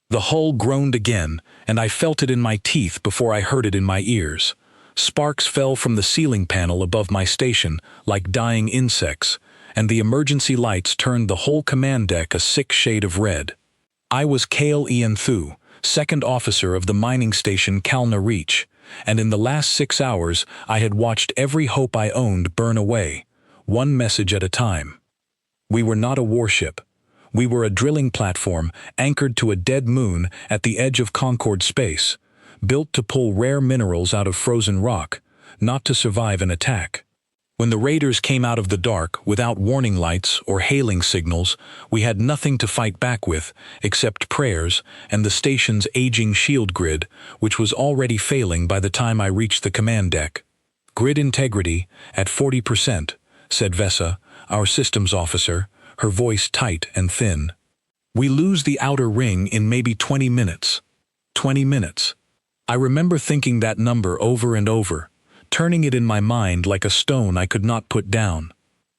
The hull groaned again, and I felt it in my teeth before I heard it in my ears. Sparks fell from the ceiling panel above my station like dying insects, and the emergency lights turned the whole command deck a sick shade of red. I was Cale Ian Thu, second officer of the mining station Calna Reach, and in the last 6 hours I had watched every hope I owned burn away, one message at a time. We were not a warship. We were a drilling platform anchored to a dead moon at the edge of Concord space, built to pull rare minerals out of frozen rock, not to survive an attack. When the raiders came out of the dark without warning lights or hailing signals, we had nothing to fight back with except prayers and the station's aging shield grid, which was already failing by the time I reached the command deck. "Grid integrity at 40%, said Vesa, our systems officer, her voice tight and thin. "We lose the outer ring in maybe 20 minutes. 20 minutes. I remember thinking that number over and over, turning it in my mind like a stone I could not put down.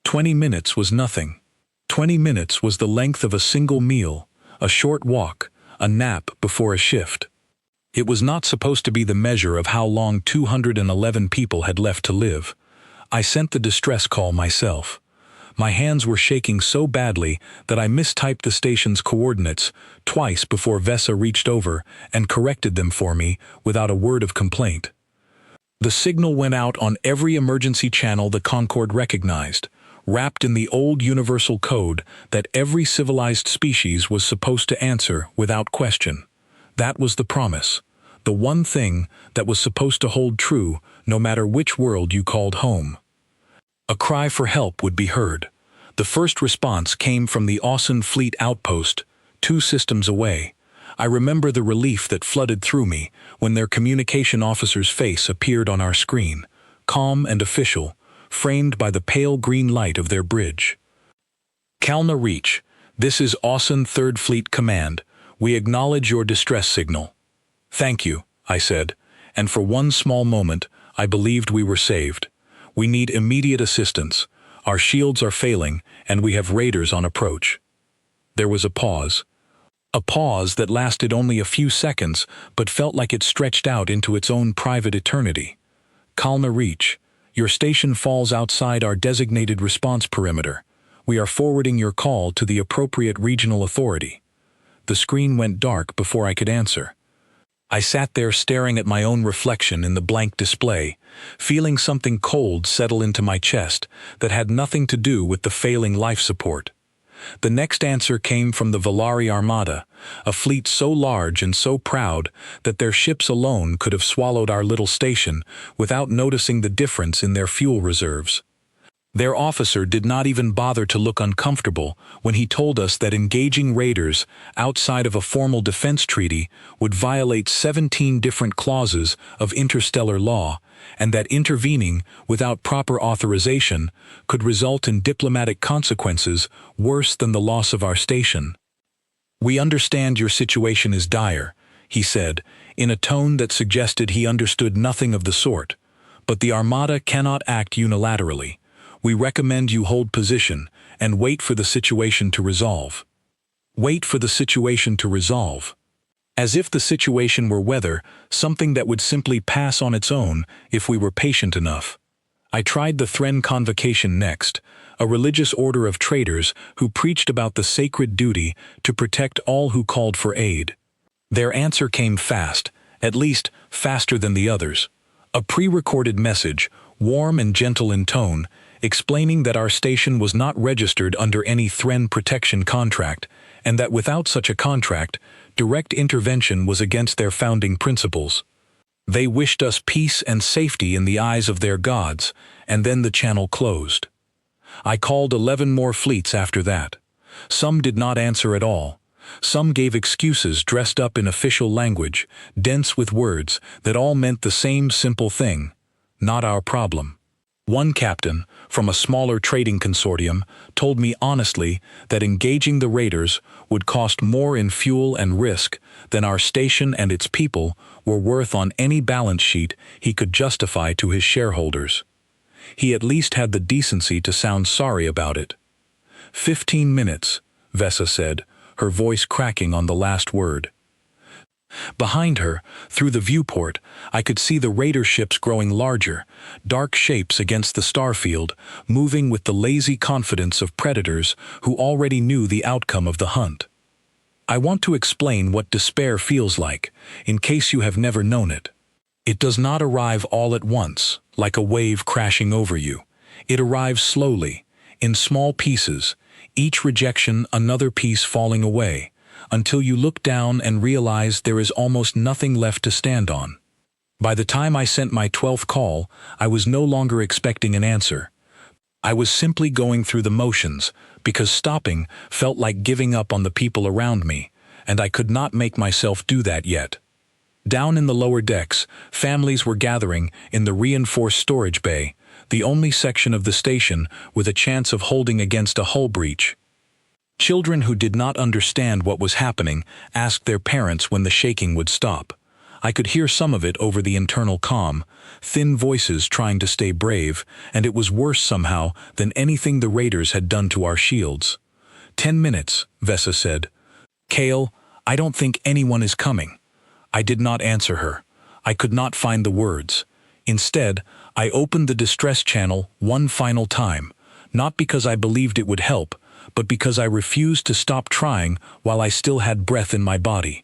20 minutes was nothing. 20 minutes was the length of a single meal, a short walk, a nap before a shift. It was not supposed to be the measure of how long 211 people had left to live. I sent the distress call myself. My hands were shaking so badly that I mistyped the station's coordinates twice before Vesa reached over and corrected them for me without a word of complaint. The signal went out on every emergency channel the Concord recognized, wrapped in the old universal code that every civilized species was supposed to answer without question. That was the promise, the one thing that was supposed to hold true no matter which world you called home. A cry for help would be heard. The first response came from the Austin Fleet outpost, 2 systems away. I remember the relief that flooded through me when their communication officer's face appeared on our screen, calm and official, framed by the pale green light of their bridge. "Calna Reach, this is Austin 3rd Fleet Command. We acknowledge your distress signal." "Thank you," I said, and for one small moment I believed we were saved. "We need immediate assistance. Our shields are failing, and we have raiders on approach." There was a pause. A pause that lasted only a few seconds, but felt like it stretched out into its own private eternity. "Calna Reach, your station falls outside our designated response perimeter. We are forwarding your call to the appropriate regional authority." The screen went dark before I could answer. I sat there staring at my own reflection in the blank display, feeling something cold settle into my chest that had nothing to do with the failing life support. The next answer came from the Valari Armada, a fleet so large and so proud that their ships alone could have swallowed our little station without noticing the difference in their fuel reserves. Their officer did not even bother to look uncomfortable when he told us that engaging raiders outside of a formal defense treaty would violate 17 different clauses of interstellar law, and that intervening without proper authorization could result in diplomatic consequences worse than the loss of our station. "We understand your situation is dire," he said, in a tone that suggested he understood nothing of the sort, "but the Armada cannot act unilaterally. We recommend you hold position and wait for the situation to resolve." Wait for the situation to resolve. As if the situation were weather, something that would simply pass on its own if we were patient enough. I tried the Thren Convocation next, a religious order of traders who preached about the sacred duty to protect all who called for aid. Their answer came fast, at least faster than the others. A pre-recorded message, warm and gentle in tone, explaining that our station was not registered under any Thren protection contract, and that without such a contract, direct intervention was against their founding principles. They wished us peace and safety in the eyes of their gods, and then the channel closed. I called 11 more fleets after that. Some did not answer at all. Some gave excuses dressed up in official language, dense with words that all meant the same simple thing: not our problem. One captain, from a smaller trading consortium, told me honestly that engaging the raiders would cost more in fuel and risk than our station and its people were worth on any balance sheet he could justify to his shareholders. He at least had the decency to sound sorry about it. 15 minutes, Vesa said, her voice cracking on the last word. Behind her, through the viewport, I could see the raider ships growing larger, dark shapes against the starfield, moving with the lazy confidence of predators who already knew the outcome of the hunt. I want to explain what despair feels like, in case you have never known it. It does not arrive all at once, like a wave crashing over you. It arrives slowly, in small pieces, each rejection another piece falling away, until you look down and realize there is almost nothing left to stand on. By the time I sent my 12th call, I was no longer expecting an answer. I was simply going through the motions, because stopping felt like giving up on the people around me, and I could not make myself do that yet. Down in the lower decks, families were gathering in the reinforced storage bay, the only section of the station with a chance of holding against a hull breach. Children who did not understand what was happening asked their parents when the shaking would stop. I could hear some of it over the internal comm, thin voices trying to stay brave, and it was worse somehow than anything the raiders had done to our shields. 10 minutes, Vesa said. Kale, I don't think anyone is coming. I did not answer her. I could not find the words. Instead, I opened the distress channel one final time, not because I believed it would help, but because I refused to stop trying while I still had breath in my body.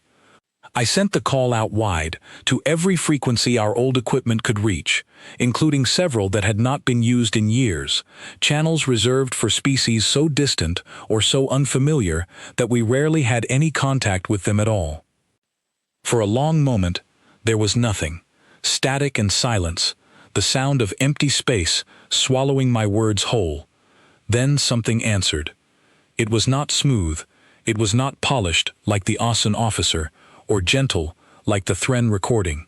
I sent the call out wide, to every frequency our old equipment could reach, including several that had not been used in years, channels reserved for species so distant or so unfamiliar that we rarely had any contact with them at all. For a long moment, there was nothing, static and silence, the sound of empty space swallowing my words whole. Then something answered. It was not smooth, it was not polished like the Asen officer, or gentle like the Thren recording.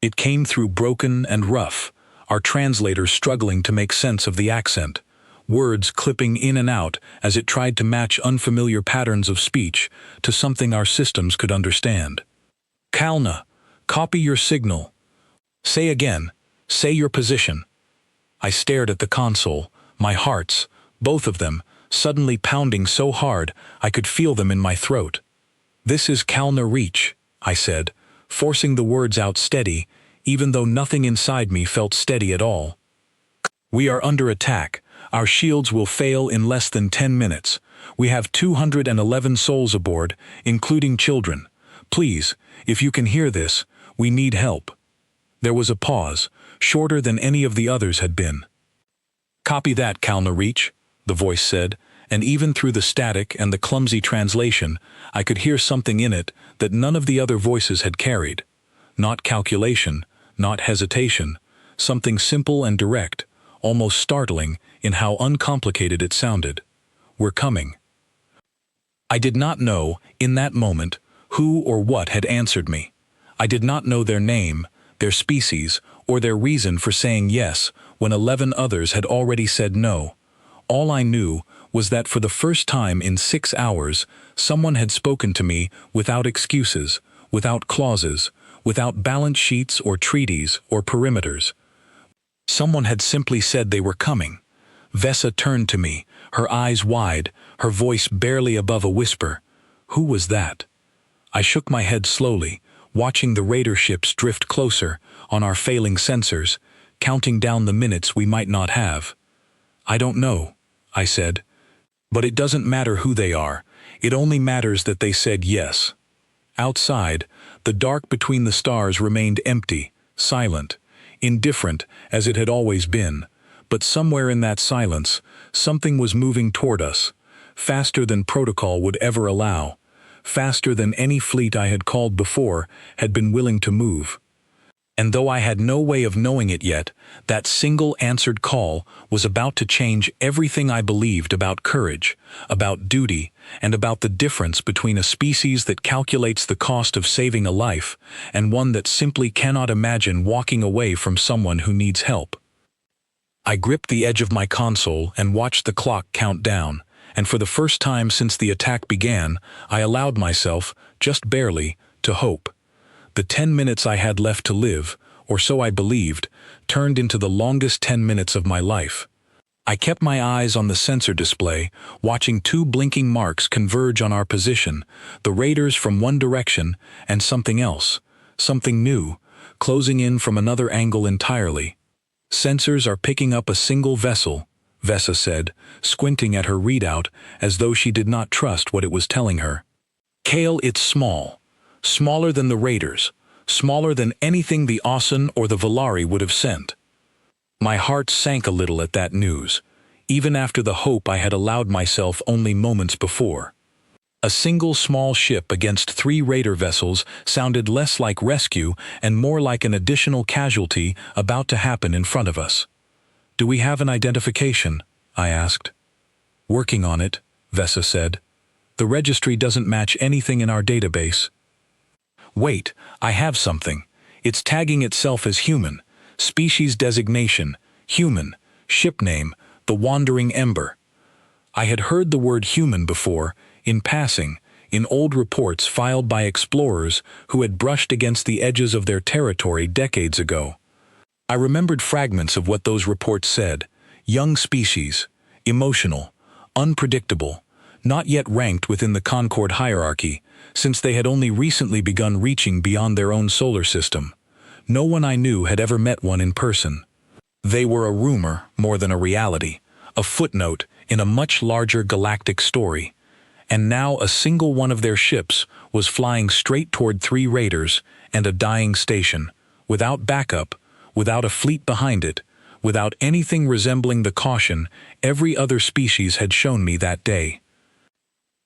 It came through broken and rough, our translators struggling to make sense of the accent, words clipping in and out as it tried to match unfamiliar patterns of speech to something our systems could understand. Kalna, copy your signal. Say again, say your position. I stared at the console, my hearts, both of them, suddenly pounding so hard I could feel them in my throat. This is Kalna Reach, I said, forcing the words out steady, even though nothing inside me felt steady at all. We are under attack. Our shields will fail in less than 10 minutes. We have 211 souls aboard, including children. Please, if you can hear this, we need help. There was a pause, shorter than any of the others had been. Copy that, Kalna Reach, the voice said, and even through the static and the clumsy translation, I could hear something in it that none of the other voices had carried. Not calculation, not hesitation, something simple and direct, almost startling in how uncomplicated it sounded. We're coming. I did not know, in that moment, who or what had answered me. I did not know their name, their species, or their reason for saying yes when 11 others had already said no. All I knew was that for the first time in 6 hours, someone had spoken to me without excuses, without clauses, without balance sheets or treaties or perimeters. Someone had simply said they were coming. Vesa turned to me, her eyes wide, her voice barely above a whisper. Who was that? I shook my head slowly, watching the raider ships drift closer on our failing sensors, counting down the minutes we might not have. I don't know, I said. But it doesn't matter who they are, it only matters that they said yes. Outside, the dark between the stars remained empty, silent, indifferent as it had always been, but somewhere in that silence, something was moving toward us, faster than protocol would ever allow, faster than any fleet I had called before had been willing to move. And though I had no way of knowing it yet, that single answered call was about to change everything I believed about courage, about duty, and about the difference between a species that calculates the cost of saving a life and one that simply cannot imagine walking away from someone who needs help. I gripped the edge of my console and watched the clock count down, and for the first time since the attack began, I allowed myself, just barely, to hope. The 10 minutes I had left to live, or so I believed, turned into the longest 10 minutes of my life. I kept my eyes on the sensor display, watching two blinking marks converge on our position, the raiders from one direction and something else, something new, closing in from another angle entirely. "Sensors are picking up a single vessel," Vesa said, squinting at her readout as though she did not trust what it was telling her. "Kale, it's small. Smaller than the raiders. Smaller than anything the Ossen or the Valari would have sent." My heart sank a little at that news, even after the hope I had allowed myself only moments before. A single small ship against 3 raider vessels sounded less like rescue and more like an additional casualty about to happen in front of us. "Do we have an identification?" I asked. "Working on it," Vesa said. "The registry doesn't match anything in our database." "Wait, I have something. It's tagging itself as human. Species designation, human. Ship name, the Wandering Ember." I had heard the word human before, in passing, in old reports filed by explorers who had brushed against the edges of their territory decades ago. I remembered fragments of what those reports said: young species, emotional, unpredictable, not yet ranked within the Concord hierarchy, since they had only recently begun reaching beyond their own solar system. No one I knew had ever met one in person. They were a rumor more than a reality, a footnote in a much larger galactic story. And now a single one of their ships was flying straight toward 3 raiders and a dying station, without backup, without a fleet behind it, without anything resembling the caution every other species had shown me that day.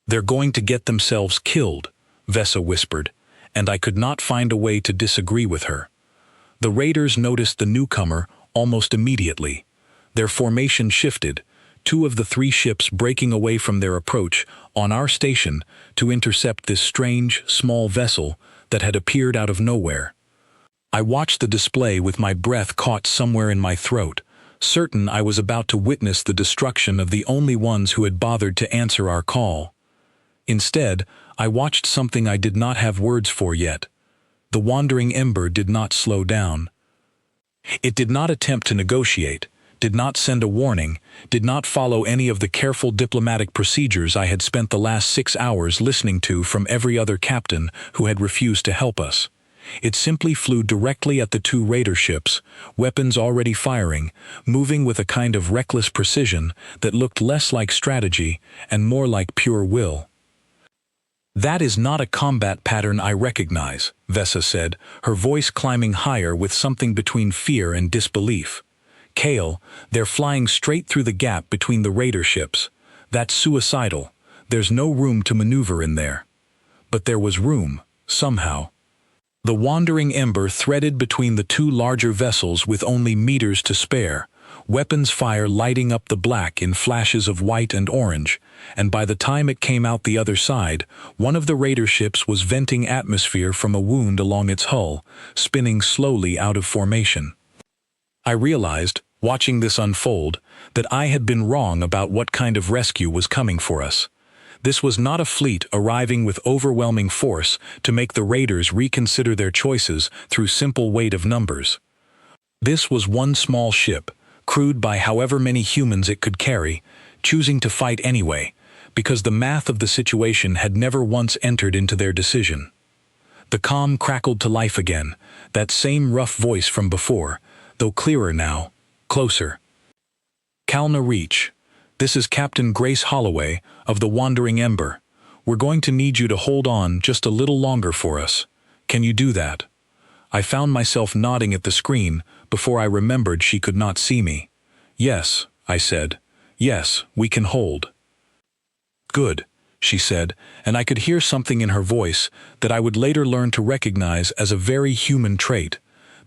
"They're going to get themselves killed," Vesa whispered, and I could not find a way to disagree with her. The raiders noticed the newcomer almost immediately. Their formation shifted, 2 of the 3 ships breaking away from their approach on our station to intercept this strange, small vessel that had appeared out of nowhere. I watched the display with my breath caught somewhere in my throat, certain I was about to witness the destruction of the only ones who had bothered to answer our call. Instead, I watched something I did not have words for yet. The Wandering Ember did not slow down. It did not attempt to negotiate, did not send a warning, did not follow any of the careful diplomatic procedures I had spent the last 6 hours listening to from every other captain who had refused to help us. It simply flew directly at the 2 raider ships, weapons already firing, moving with a kind of reckless precision that looked less like strategy and more like pure will. "That is not a combat pattern I recognize," Vesa said, her voice climbing higher with something between fear and disbelief. "Kale, they're flying straight through the gap between the raider ships. That's suicidal. There's no room to maneuver in there." But there was room, somehow. The Wandering Ember threaded between the 2 larger vessels with only meters to spare, weapons fire lighting up the black in flashes of white and orange, and by the time it came out the other side, one of the raider ships was venting atmosphere from a wound along its hull, spinning slowly out of formation. I realized, watching this unfold, that I had been wrong about what kind of rescue was coming for us. This was not a fleet arriving with overwhelming force to make the raiders reconsider their choices through simple weight of numbers. This was one small ship, crewed by however many humans it could carry, choosing to fight anyway, because the math of the situation had never once entered into their decision. The comm crackled to life again, that same rough voice from before, though clearer now, closer. "Kalna Reach, this is Captain Grace Holloway of the Wandering Ember. We're going to need you to hold on just a little longer for us. Can you do that?" I found myself nodding at the screen before I remembered she could not see me. "Yes," I said. "Yes, we can hold." "Good," she said, and I could hear something in her voice that I would later learn to recognize as a very human trait,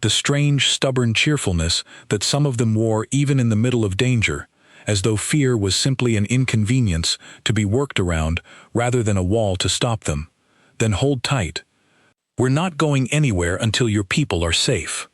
the strange, stubborn cheerfulness that some of them wore even in the middle of danger, as though fear was simply an inconvenience to be worked around rather than a wall to stop them. "Then hold tight. We're not going anywhere until your people are safe."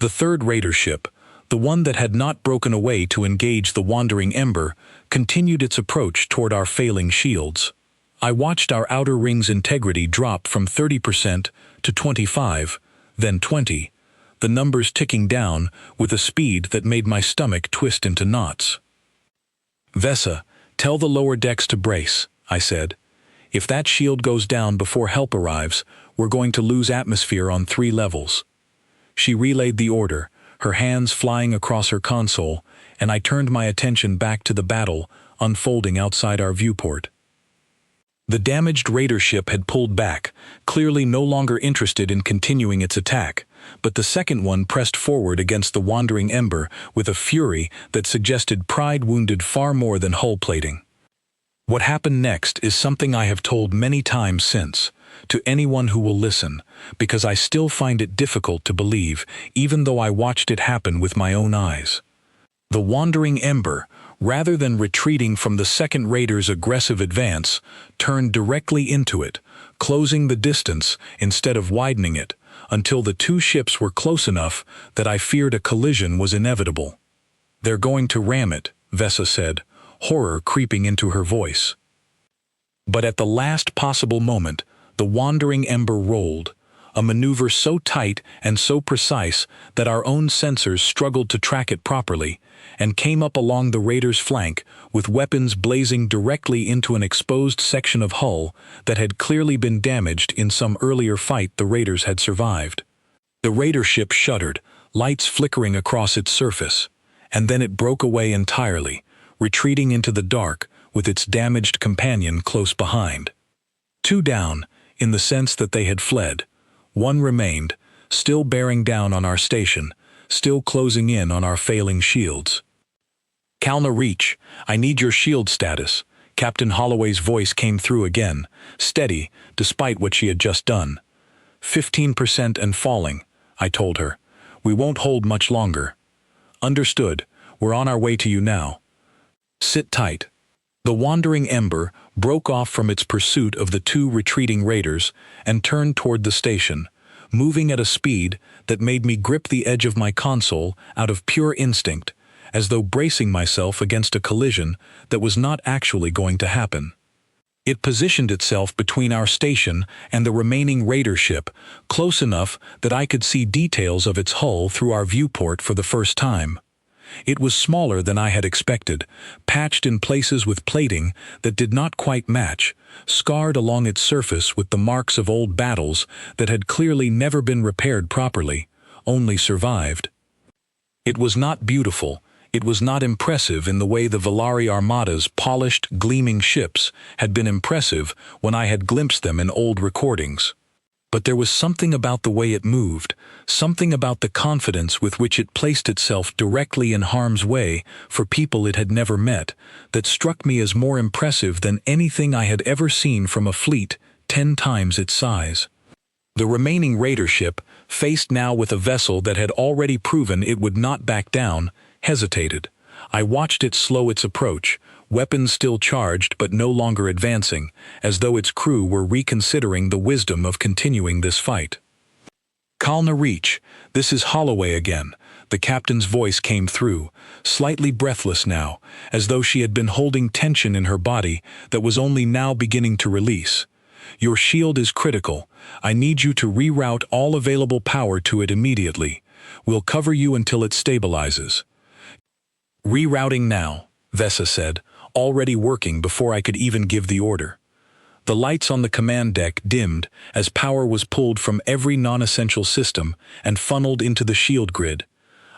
The 3rd raider ship, the one that had not broken away to engage the Wandering Ember, continued its approach toward our failing shields. I watched our outer ring's integrity drop from 30% to 25, then 20, the numbers ticking down with a speed that made my stomach twist into knots. "Vesa, tell the lower decks to brace," I said. "If that shield goes down before help arrives, we're going to lose atmosphere on 3 levels." She relayed the order, her hands flying across her console, and I turned my attention back to the battle unfolding outside our viewport. The damaged raider ship had pulled back, clearly no longer interested in continuing its attack, but the second one pressed forward against the wandering Ember with a fury that suggested pride wounded far more than hull plating. What happened next is something I have told many times since, to anyone who will listen, because I still find it difficult to believe, even though I watched it happen with my own eyes. The wandering Ember, rather than retreating from the second raider's aggressive advance, turned directly into it, closing the distance instead of widening it, until the 2 ships were close enough that I feared a collision was inevitable. "They're going to ram it," Vesa said, horror creeping into her voice. But at the last possible moment, the wandering Ember rolled, a maneuver so tight and so precise that our own sensors struggled to track it properly, and came up along the raider's flank with weapons blazing directly into an exposed section of hull that had clearly been damaged in some earlier fight the raiders had survived. The raider ship shuddered, lights flickering across its surface, and then it broke away entirely, retreating into the dark with its damaged companion close behind. 2 down, in the sense that they had fled. 1 remained, still bearing down on our station, still closing in on our failing shields. "Kalna Reach, I need your shield status." Captain Holloway's voice came through again, steady, despite what she had just done. 15% and falling," I told her. "We won't hold much longer." "Understood. We're on our way to you now." "Sit tight." The wandering Ember broke off from its pursuit of the 2 retreating raiders and turned toward the station, moving at a speed that made me grip the edge of my console out of pure instinct, as though bracing myself against a collision that was not actually going to happen. It positioned itself between our station and the remaining raider ship, close enough that I could see details of its hull through our viewport for the first time. It was smaller than I had expected, patched in places with plating that did not quite match, scarred along its surface with the marks of old battles that had clearly never been repaired properly, only survived. It was not beautiful, it was not impressive in the way the Valari Armada's polished, gleaming ships had been impressive when I had glimpsed them in old recordings. But there was something about the way it moved, something about the confidence with which it placed itself directly in harm's way for people it had never met, that struck me as more impressive than anything I had ever seen from a fleet 10 times its size. The remaining raider ship, faced now with a vessel that had already proven it would not back down, hesitated. I watched it slow its approach, weapons still charged but no longer advancing, as though its crew were reconsidering the wisdom of continuing this fight. "Kalna Reach, this is Holloway again," the captain's voice came through, slightly breathless now, as though she had been holding tension in her body that was only now beginning to release. "Your shield is critical. I need you to reroute all available power to it immediately. We'll cover you until it stabilizes." "Rerouting now," Vesa said, already working before I could even give the order. The lights on the command deck dimmed as power was pulled from every non-essential system and funneled into the shield grid.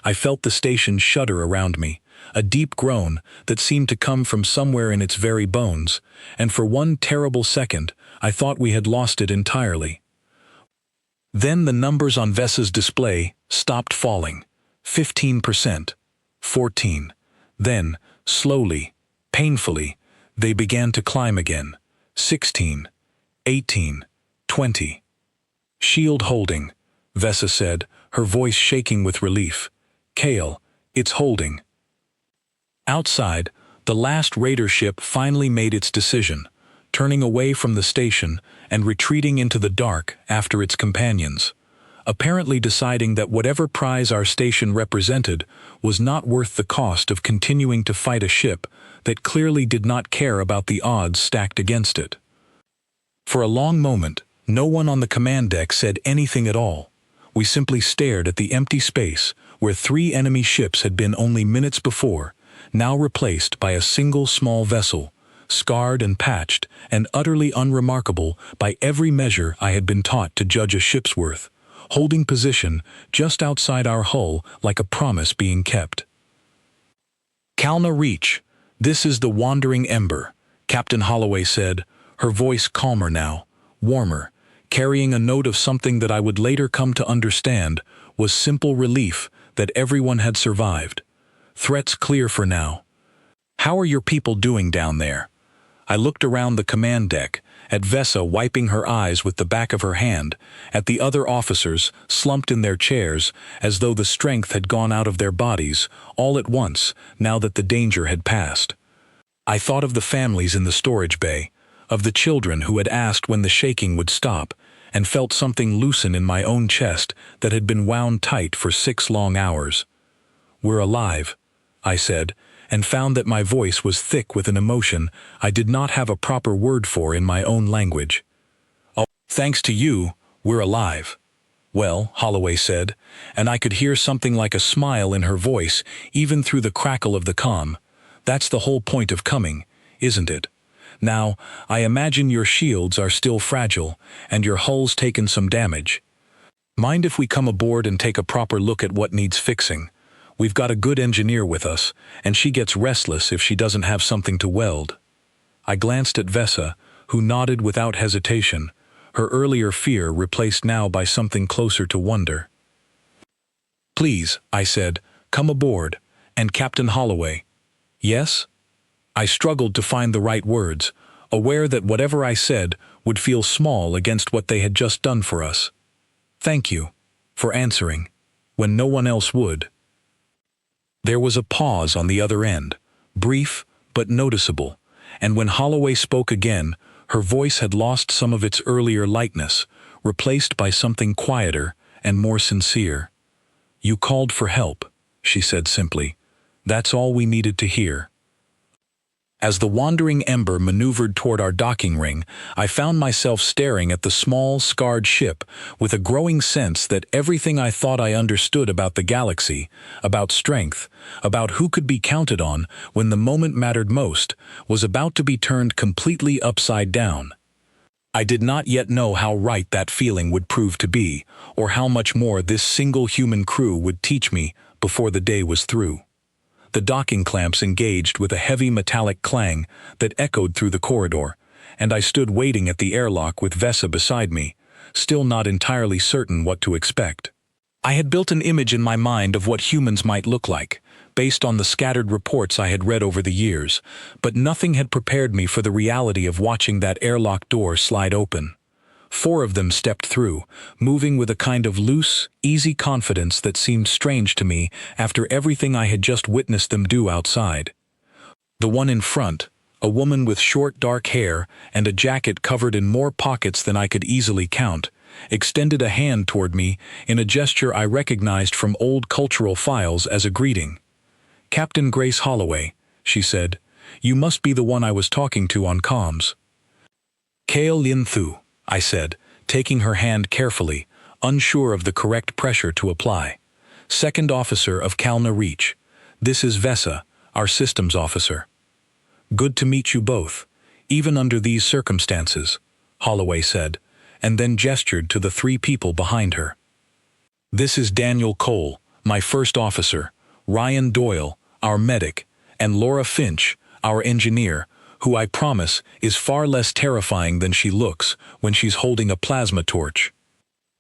I felt the station shudder around me, a deep groan that seemed to come from somewhere in its very bones, and for one terrible second I thought we had lost it entirely. Then the numbers on Vesa's display stopped falling. 15%, 14. Then, slowly, painfully, they began to climb again. 16, 18, 20. "Shield holding," Vesa said, her voice shaking with relief. "Kale, it's holding." Outside, the last raider ship finally made its decision, turning away from the station and retreating into the dark after its companions, apparently deciding that whatever prize our station represented was not worth the cost of continuing to fight a ship that clearly did not care about the odds stacked against it. For a long moment, no one on the command deck said anything at all. We simply stared at the empty space where 3 enemy ships had been only minutes before, now replaced by a single small vessel, scarred and patched, and utterly unremarkable by every measure I had been taught to judge a ship's worth, holding position just outside our hull like a promise being kept. "Calna Reach, this is the Wandering Ember," Captain Holloway said, her voice calmer now, warmer, carrying a note of something that I would later come to understand was simple relief that everyone had survived. Threats clear for now. "How are your people doing down there?" I looked around the command deck, at Vesa wiping her eyes with the back of her hand, at the other officers slumped in their chairs as though the strength had gone out of their bodies all at once now that the danger had passed. I thought of the families in the storage bay, of the children who had asked when the shaking would stop, and felt something loosen in my own chest that had been wound tight for 6 long hours. "We're alive," I said, and found that my voice was thick with an emotion I did not have a proper word for in my own language. "Oh, thanks to you, we're alive." "Well," Holloway said, and I could hear something like a smile in her voice even through the crackle of the comm. "That's the whole point of coming, isn't it? Now, I imagine your shields are still fragile, and your hull's taken some damage. Mind if we come aboard and take a proper look at what needs fixing? We've got a good engineer with us, and she gets restless if she doesn't have something to weld." I glanced at Vesa, who nodded without hesitation, her earlier fear replaced now by something closer to wonder. "Please," I said, "come aboard, and Captain Holloway." "Yes?" I struggled to find the right words, aware that whatever I said would feel small against what they had just done for us. "Thank you for answering, when no one else would." There was a pause on the other end, brief but noticeable, and when Holloway spoke again, her voice had lost some of its earlier lightness, replaced by something quieter and more sincere. "You called for help," she said simply. "That's all we needed to hear." As the Wandering Ember maneuvered toward our docking ring, I found myself staring at the small, scarred ship with a growing sense that everything I thought I understood about the galaxy, about strength, about who could be counted on when the moment mattered most, was about to be turned completely upside down. I did not yet know how right that feeling would prove to be, or how much more this single human crew would teach me before the day was through. The docking clamps engaged with a heavy metallic clang that echoed through the corridor, and I stood waiting at the airlock with Vesa beside me, still not entirely certain what to expect. I had built an image in my mind of what humans might look like, based on the scattered reports I had read over the years, but nothing had prepared me for the reality of watching that airlock door slide open. 4 of them stepped through, moving with a kind of loose, easy confidence that seemed strange to me after everything I had just witnessed them do outside. The one in front, a woman with short dark hair and a jacket covered in more pockets than I could easily count, extended a hand toward me in a gesture I recognized from old cultural files as a greeting. "Captain Grace Holloway," she said. "You must be the one I was talking to on comms." "Kael Lin Thu," I said, taking her hand carefully, unsure of the correct pressure to apply. "Second officer of Calna Reach. This is Vesa, our systems officer." "Good to meet you both, even under these circumstances," Holloway said, and then gestured to the 3 people behind her. "This is Daniel Cole, my first officer, Ryan Doyle, our medic, and Laura Finch, our engineer, who I promise is far less terrifying than she looks when she's holding a plasma torch."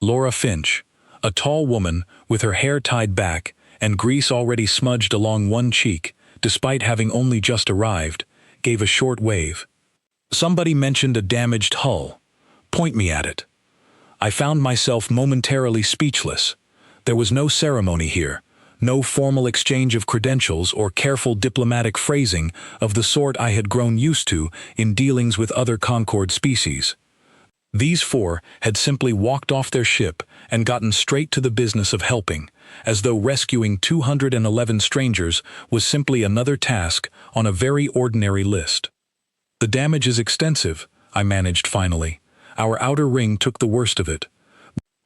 Laura Finch, a tall woman with her hair tied back and grease already smudged along one cheek, despite having only just arrived, gave a short wave. "Somebody mentioned a damaged hull. Point me at it." I found myself momentarily speechless. There was no ceremony here. No formal exchange of credentials or careful diplomatic phrasing of the sort I had grown used to in dealings with other Concord species. These 4 had simply walked off their ship and gotten straight to the business of helping, as though rescuing 211 strangers was simply another task on a very ordinary list. "The damage is extensive," I managed finally. "Our outer ring took the worst of it.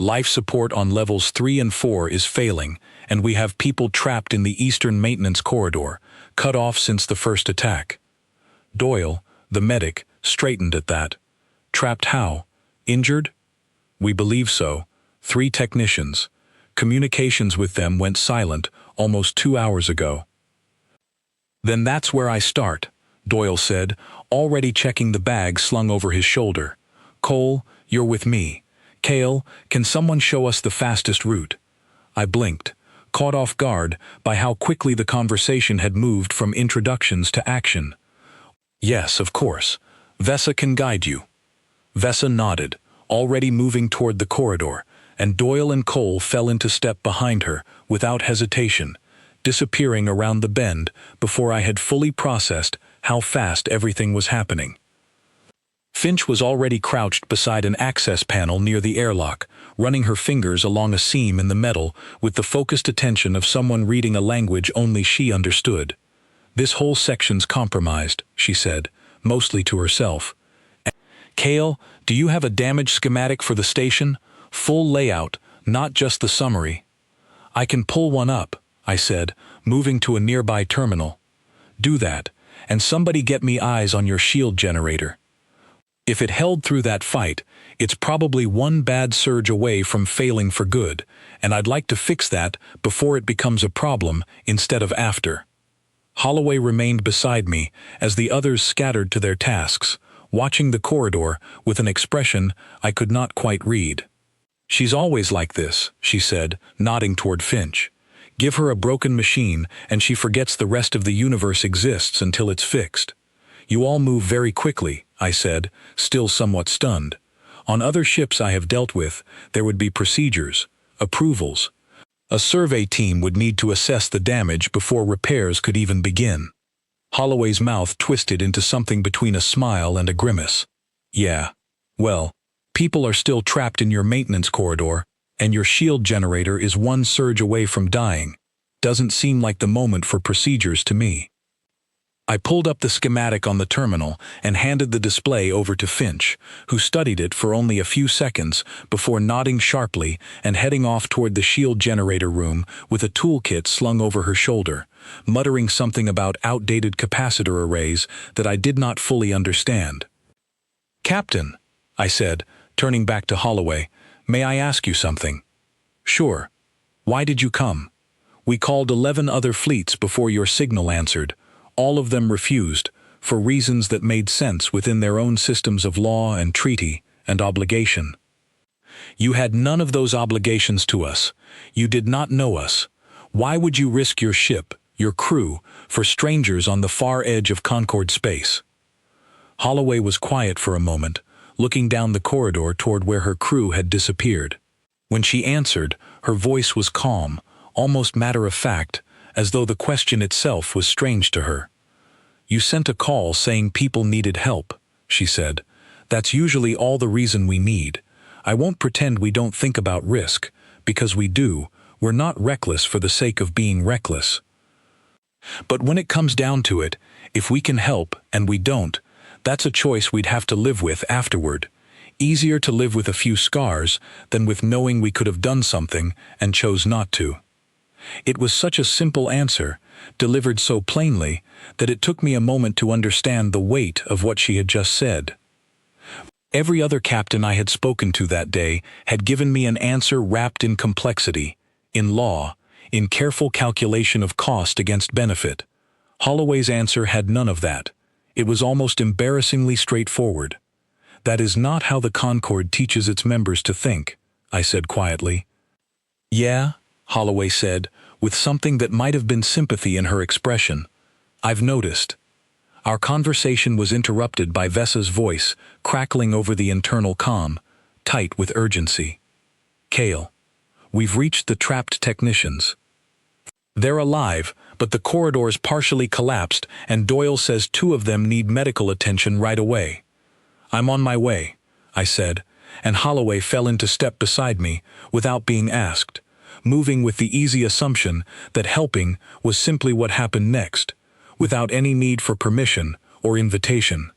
Life support on levels 3 and 4 is failing, and we have people trapped in the eastern maintenance corridor, cut off since the first attack. Doyle, the medic, straightened at that. Trapped how? Injured? We believe so. 3 technicians. Communications with them went silent almost 2 hours ago. Then that's where I start, Doyle said, already checking the bag slung over his shoulder. Cole, you're with me. Cale, can someone show us the fastest route? I blinked, caught off guard by how quickly the conversation had moved from introductions to action. Yes, of course. Vesa can guide you. Vesa nodded, already moving toward the corridor, and Doyle and Cole fell into step behind her without hesitation, disappearing around the bend before I had fully processed how fast everything was happening. Finch was already crouched beside an access panel near the airlock, running her fingers along a seam in the metal with the focused attention of someone reading a language only she understood. This whole section's compromised, she said, mostly to herself. Cale, do you have a damage schematic for the station? Full layout, not just the summary. I can pull one up, I said, moving to a nearby terminal. Do that, and somebody get me eyes on your shield generator. If it held through that fight, it's probably one bad surge away from failing for good, and I'd like to fix that before it becomes a problem instead of after. Holloway remained beside me as the others scattered to their tasks, watching the corridor with an expression I could not quite read. She's always like this, she said, nodding toward Finch. Give her a broken machine and she forgets the rest of the universe exists until it's fixed. You all move very quickly, I said, still somewhat stunned. On other ships I have dealt with, there would be procedures, approvals. A survey team would need to assess the damage before repairs could even begin. Holloway's mouth twisted into something between a smile and a grimace. Yeah. Well, people are still trapped in your maintenance corridor, and your shield generator is one surge away from dying. Doesn't seem like the moment for procedures to me. I pulled up the schematic on the terminal and handed the display over to Finch, who studied it for only a few seconds before nodding sharply and heading off toward the shield generator room with a toolkit slung over her shoulder, muttering something about outdated capacitor arrays that I did not fully understand. Captain, I said, turning back to Holloway, may I ask you something? Sure. Why did you come? We called 11 other fleets before your signal answered. All of them refused, for reasons that made sense within their own systems of law and treaty and obligation. You had none of those obligations to us. You did not know us. Why would you risk your ship, your crew, for strangers on the far edge of Concord space? Holloway was quiet for a moment, looking down the corridor toward where her crew had disappeared. When she answered, her voice was calm, almost matter-of-fact, as though the question itself was strange to her. You sent a call saying people needed help, she said. That's usually all the reason we need. I won't pretend we don't think about risk, because we do. We're not reckless for the sake of being reckless. But when it comes down to it, if we can help and we don't, that's a choice we'd have to live with afterward. Easier to live with a few scars than with knowing we could have done something and chose not to. It was such a simple answer, delivered so plainly, that it took me a moment to understand the weight of what she had just said. Every other captain I had spoken to that day had given me an answer wrapped in complexity, in law, in careful calculation of cost against benefit. Holloway's answer had none of that. It was almost embarrassingly straightforward. That is not how the Concord teaches its members to think, I said quietly. Yeah, Holloway said, with something that might have been sympathy in her expression. I've noticed. Our conversation was interrupted by Vesa's voice, crackling over the internal comm, tight with urgency. Cale, we've reached the trapped technicians. They're alive, but the corridor's partially collapsed, and Doyle says 2 of them need medical attention right away. I'm on my way, I said, and Holloway fell into step beside me, without being asked, moving with the easy assumption that helping was simply what happened next, without any need for permission or invitation.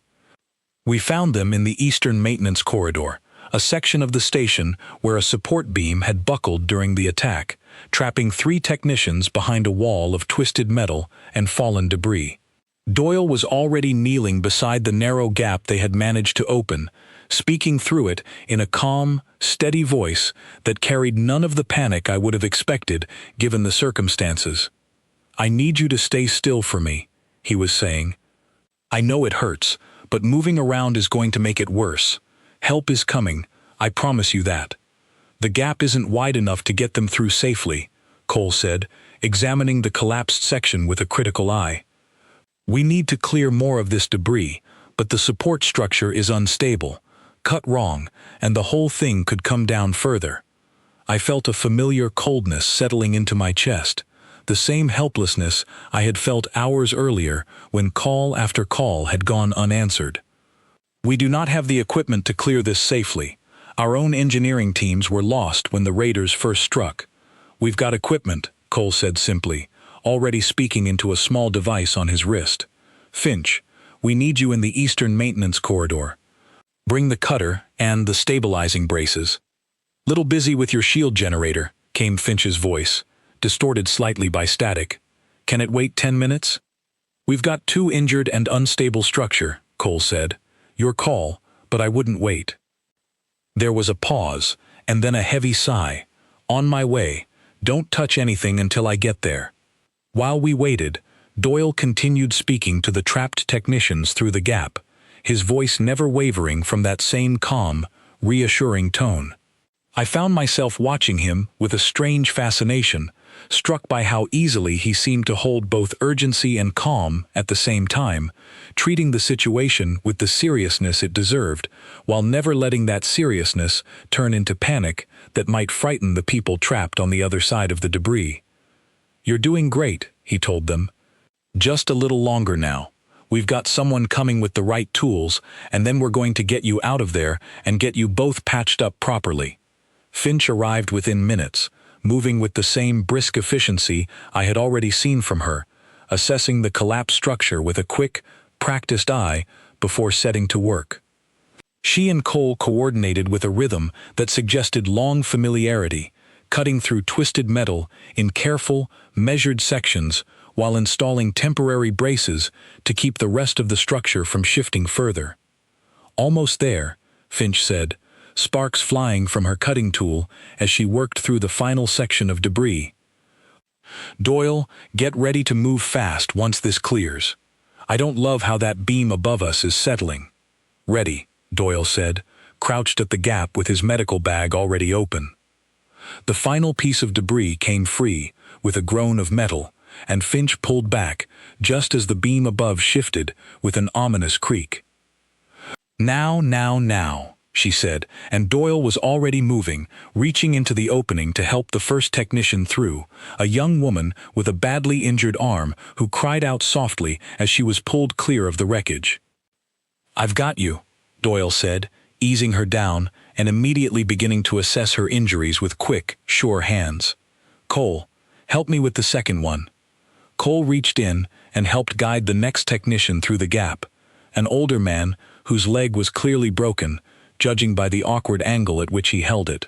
We found them in the Eastern Maintenance Corridor, a section of the station where a support beam had buckled during the attack, trapping 3 technicians behind a wall of twisted metal and fallen debris. Doyle was already kneeling beside the narrow gap they had managed to open, speaking through it in a calm, steady voice that carried none of the panic I would have expected given the circumstances. "I need you to stay still for me," he was saying. "I know it hurts, but moving around is going to make it worse. Help is coming, I promise you that." "The gap isn't wide enough to get them through safely," Cole said, examining the collapsed section with a critical eye. "We need to clear more of this debris, but the support structure is unstable, cut wrong, and the whole thing could come down further." I felt a familiar coldness settling into my chest, the same helplessness I had felt hours earlier when call after call had gone unanswered. "We do not have the equipment to clear this safely. Our own engineering teams were lost when the raiders first struck. We've got equipment," Cole said simply, already speaking into a small device on his wrist. "Finch, we need you in the eastern maintenance corridor. Bring the cutter and the stabilizing braces." "Little busy with your shield generator," came Finch's voice, distorted slightly by static. "Can it wait 10 minutes? "We've got 2 injured and unstable structure," Cole said. "Your call, but I wouldn't wait." There was a pause, and then a heavy sigh. "On my way. Don't touch anything until I get there." While we waited, Doyle continued speaking to the trapped technicians through the gap, his voice never wavering from that same calm, reassuring tone. I found myself watching him with a strange fascination, struck by how easily he seemed to hold both urgency and calm at the same time, treating the situation with the seriousness it deserved, while never letting that seriousness turn into panic that might frighten the people trapped on the other side of the debris. "You're doing great," he told them. "Just a little longer now. We've got someone coming with the right tools, and then we're going to get you out of there and get you both patched up properly." Finch arrived within minutes, moving with the same brisk efficiency I had already seen from her, assessing the collapsed structure with a quick, practiced eye before setting to work. She and Cole coordinated with a rhythm that suggested long familiarity, cutting through twisted metal in careful, measured sections while installing temporary braces to keep the rest of the structure from shifting further. "Almost there," Finch said, sparks flying from her cutting tool as she worked through the final section of debris. "Doyle, get ready to move fast once this clears. I don't love how that beam above us is settling." "Ready," Doyle said, crouched at the gap with his medical bag already open. The final piece of debris came free, with a groan of metal, and Finch pulled back, just as the beam above shifted with an ominous creak. Now," she said, and Doyle was already moving, reaching into the opening to help the first technician through, a young woman with a badly injured arm who cried out softly as she was pulled clear of the wreckage. "I've got you," Doyle said, easing her down and immediately beginning to assess her injuries with quick, sure hands. "Cole, help me with the second one." Cole reached in and helped guide the next technician through the gap, an older man whose leg was clearly broken, judging by the awkward angle at which he held it.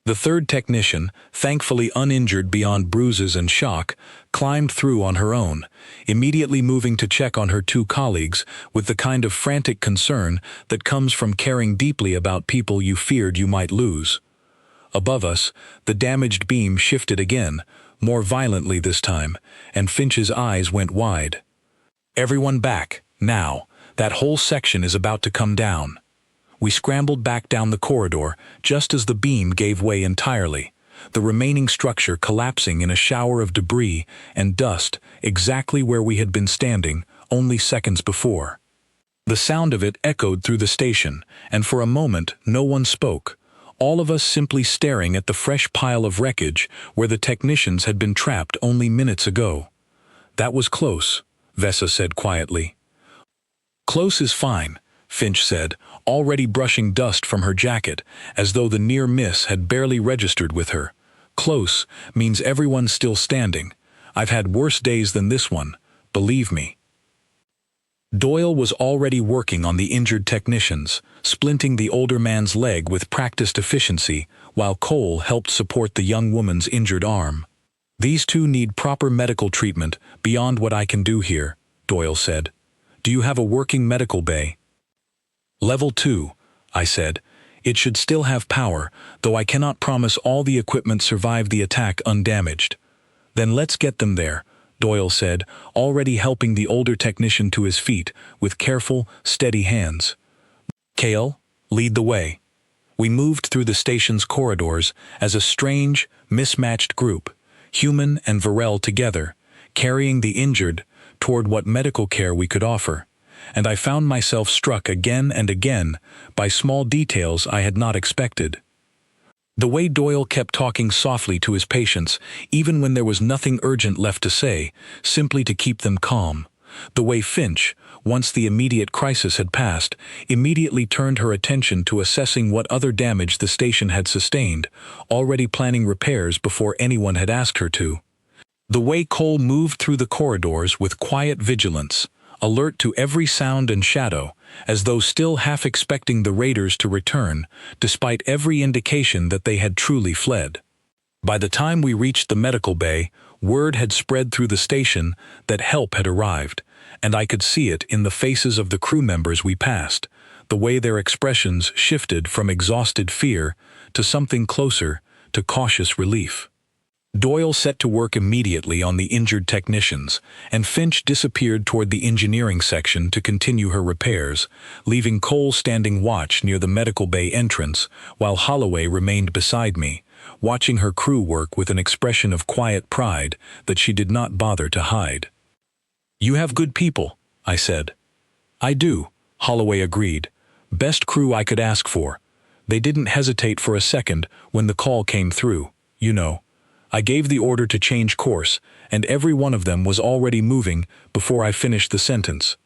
The third technician, thankfully uninjured beyond bruises and shock, climbed through on her own, immediately moving to check on her 2 colleagues with the kind of frantic concern that comes from caring deeply about people you feared you might lose. Above us, the damaged beam shifted again, more violently this time, and Finch's eyes went wide. "Everyone back, now. That whole section is about to come down." We scrambled back down the corridor just as the beam gave way entirely, the remaining structure collapsing in a shower of debris and dust exactly where we had been standing only seconds before. The sound of it echoed through the station, and for a moment no one spoke, all of us simply staring at the fresh pile of wreckage where the technicians had been trapped only minutes ago. "That was close," Vesa said quietly. "Close is fine," Finch said, already brushing dust from her jacket, as though the near miss had barely registered with her. "Close means everyone's still standing. I've had worse days than this one, believe me." Doyle was already working on the injured technicians, splinting the older man's leg with practiced efficiency, while Cole helped support the young woman's injured arm. "These two need proper medical treatment beyond what I can do here," Doyle said. "Do you have a working medical bay?" "Level 2, I said. "It should still have power, though I cannot promise all the equipment survived the attack undamaged." "Then let's get them there," Doyle said, already helping the older technician to his feet with careful, steady hands. "Kale, lead the way." We moved through the station's corridors as a strange, mismatched group, human and Varel together, carrying the injured toward what medical care we could offer, and I found myself struck again and again by small details I had not expected. The way Doyle kept talking softly to his patients, even when there was nothing urgent left to say, simply to keep them calm. The way Finch, once the immediate crisis had passed, immediately turned her attention to assessing what other damage the station had sustained, already planning repairs before anyone had asked her to. The way Cole moved through the corridors with quiet vigilance, alert to every sound and shadow, as though still half expecting the raiders to return, despite every indication that they had truly fled. By the time we reached the medical bay, word had spread through the station that help had arrived, and I could see it in the faces of the crew members we passed, the way their expressions shifted from exhausted fear to something closer to cautious relief. Doyle set to work immediately on the injured technicians, and Finch disappeared toward the engineering section to continue her repairs, leaving Cole standing watch near the medical bay entrance, while Holloway remained beside me, watching her crew work with an expression of quiet pride that she did not bother to hide. "You have good people," I said. "I do," Holloway agreed. "Best crew I could ask for. They didn't hesitate for a second when the call came through, you know. I gave the order to change course, and every one of them was already moving before I finished the sentence.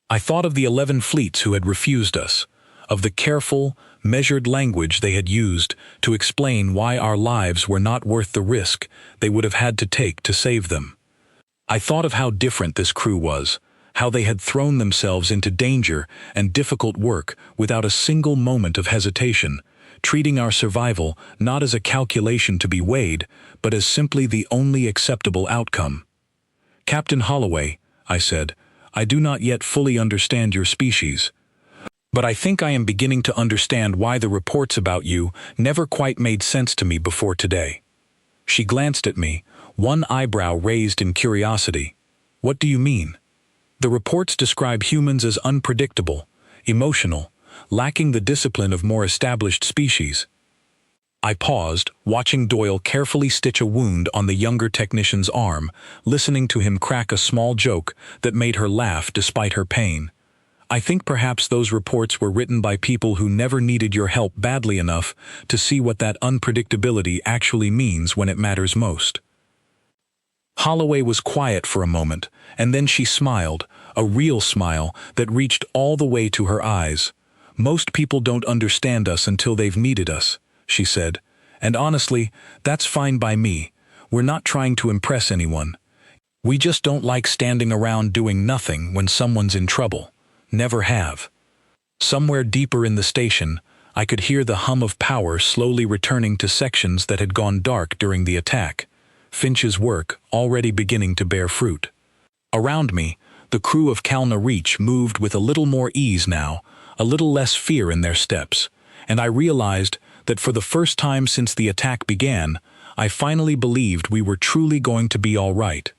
I thought of the 11 fleets who had refused us, of the careful, measured language they had used to explain why our lives were not worth the risk they would have had to take to save them. I thought of how different this crew was, how they had thrown themselves into danger and difficult work without a single moment of hesitation, treating our survival not as a calculation to be weighed, but as simply the only acceptable outcome. "Captain Holloway," I said, "I do not yet fully understand your species. But I think I am beginning to understand why the reports about you never quite made sense to me before today." She glanced at me, one eyebrow raised in curiosity. "What do you mean?" "The reports describe humans as unpredictable, emotional, lacking the discipline of more established species." I paused, watching Doyle carefully stitch a wound on the younger technician's arm, listening to him crack a small joke that made her laugh despite her pain. "I think perhaps those reports were written by people who never needed your help badly enough to see what that unpredictability actually means when it matters most." Holloway was quiet for a moment, and then she smiled, a real smile that reached all the way to her eyes. "Most people don't understand us until they've needed us," she said. "And honestly, that's fine by me. We're not trying to impress anyone. We just don't like standing around doing nothing when someone's in trouble. Never have." Somewhere deeper in the station, I could hear the hum of power slowly returning to sections that had gone dark during the attack, Finch's work already beginning to bear fruit. Around me, the crew of Kalna Reach moved with a little more ease now, a little less fear in their steps, and I realized that for the first time since the attack began, I finally believed we were truly going to be all right.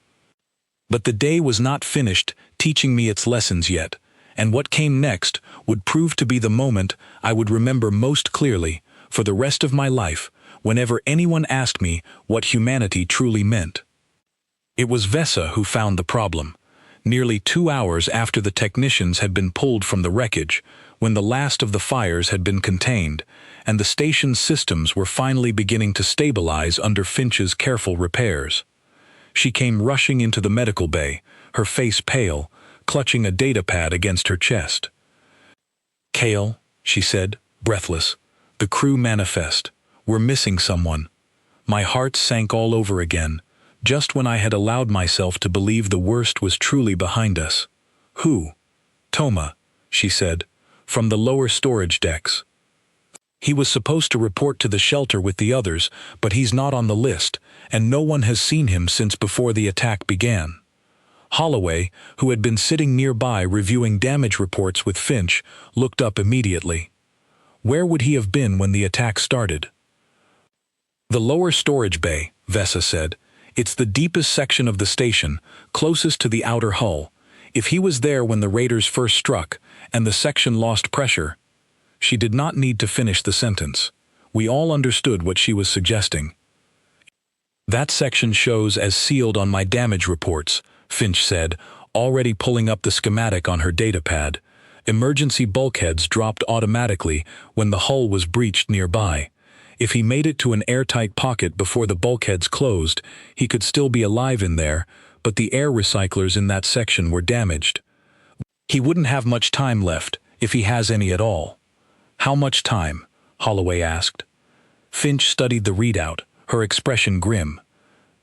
But the day was not finished teaching me its lessons yet, and what came next would prove to be the moment I would remember most clearly for the rest of my life whenever anyone asked me what humanity truly meant. It was Vesa who found the problem, nearly 2 hours after the technicians had been pulled from the wreckage, when the last of the fires had been contained, and the station's systems were finally beginning to stabilize under Finch's careful repairs. She came rushing into the medical bay, her face pale, clutching a datapad against her chest. "Kale," she said, breathless, "the crew manifest. We're missing someone." My heart sank all over again, just when I had allowed myself to believe the worst was truly behind us. Who? Toma, she said, from the lower storage decks. He was supposed to report to the shelter with the others, but he's not on the list, and no one has seen him since before the attack began. Holloway, who had been sitting nearby reviewing damage reports with Finch, looked up immediately. Where would he have been when the attack started? The lower storage bay, Vesa said. It's the deepest section of the station, closest to the outer hull. If he was there when the raiders first struck, and the section lost pressure— She did not need to finish the sentence. We all understood what she was suggesting. That section shows as sealed on my damage reports, Finch said, already pulling up the schematic on her datapad. Emergency bulkheads dropped automatically when the hull was breached nearby. If he made it to an airtight pocket before the bulkheads closed, he could still be alive in there, but the air recyclers in that section were damaged. He wouldn't have much time left, if he has any at all. How much time? Holloway asked. Finch studied the readout, her expression grim.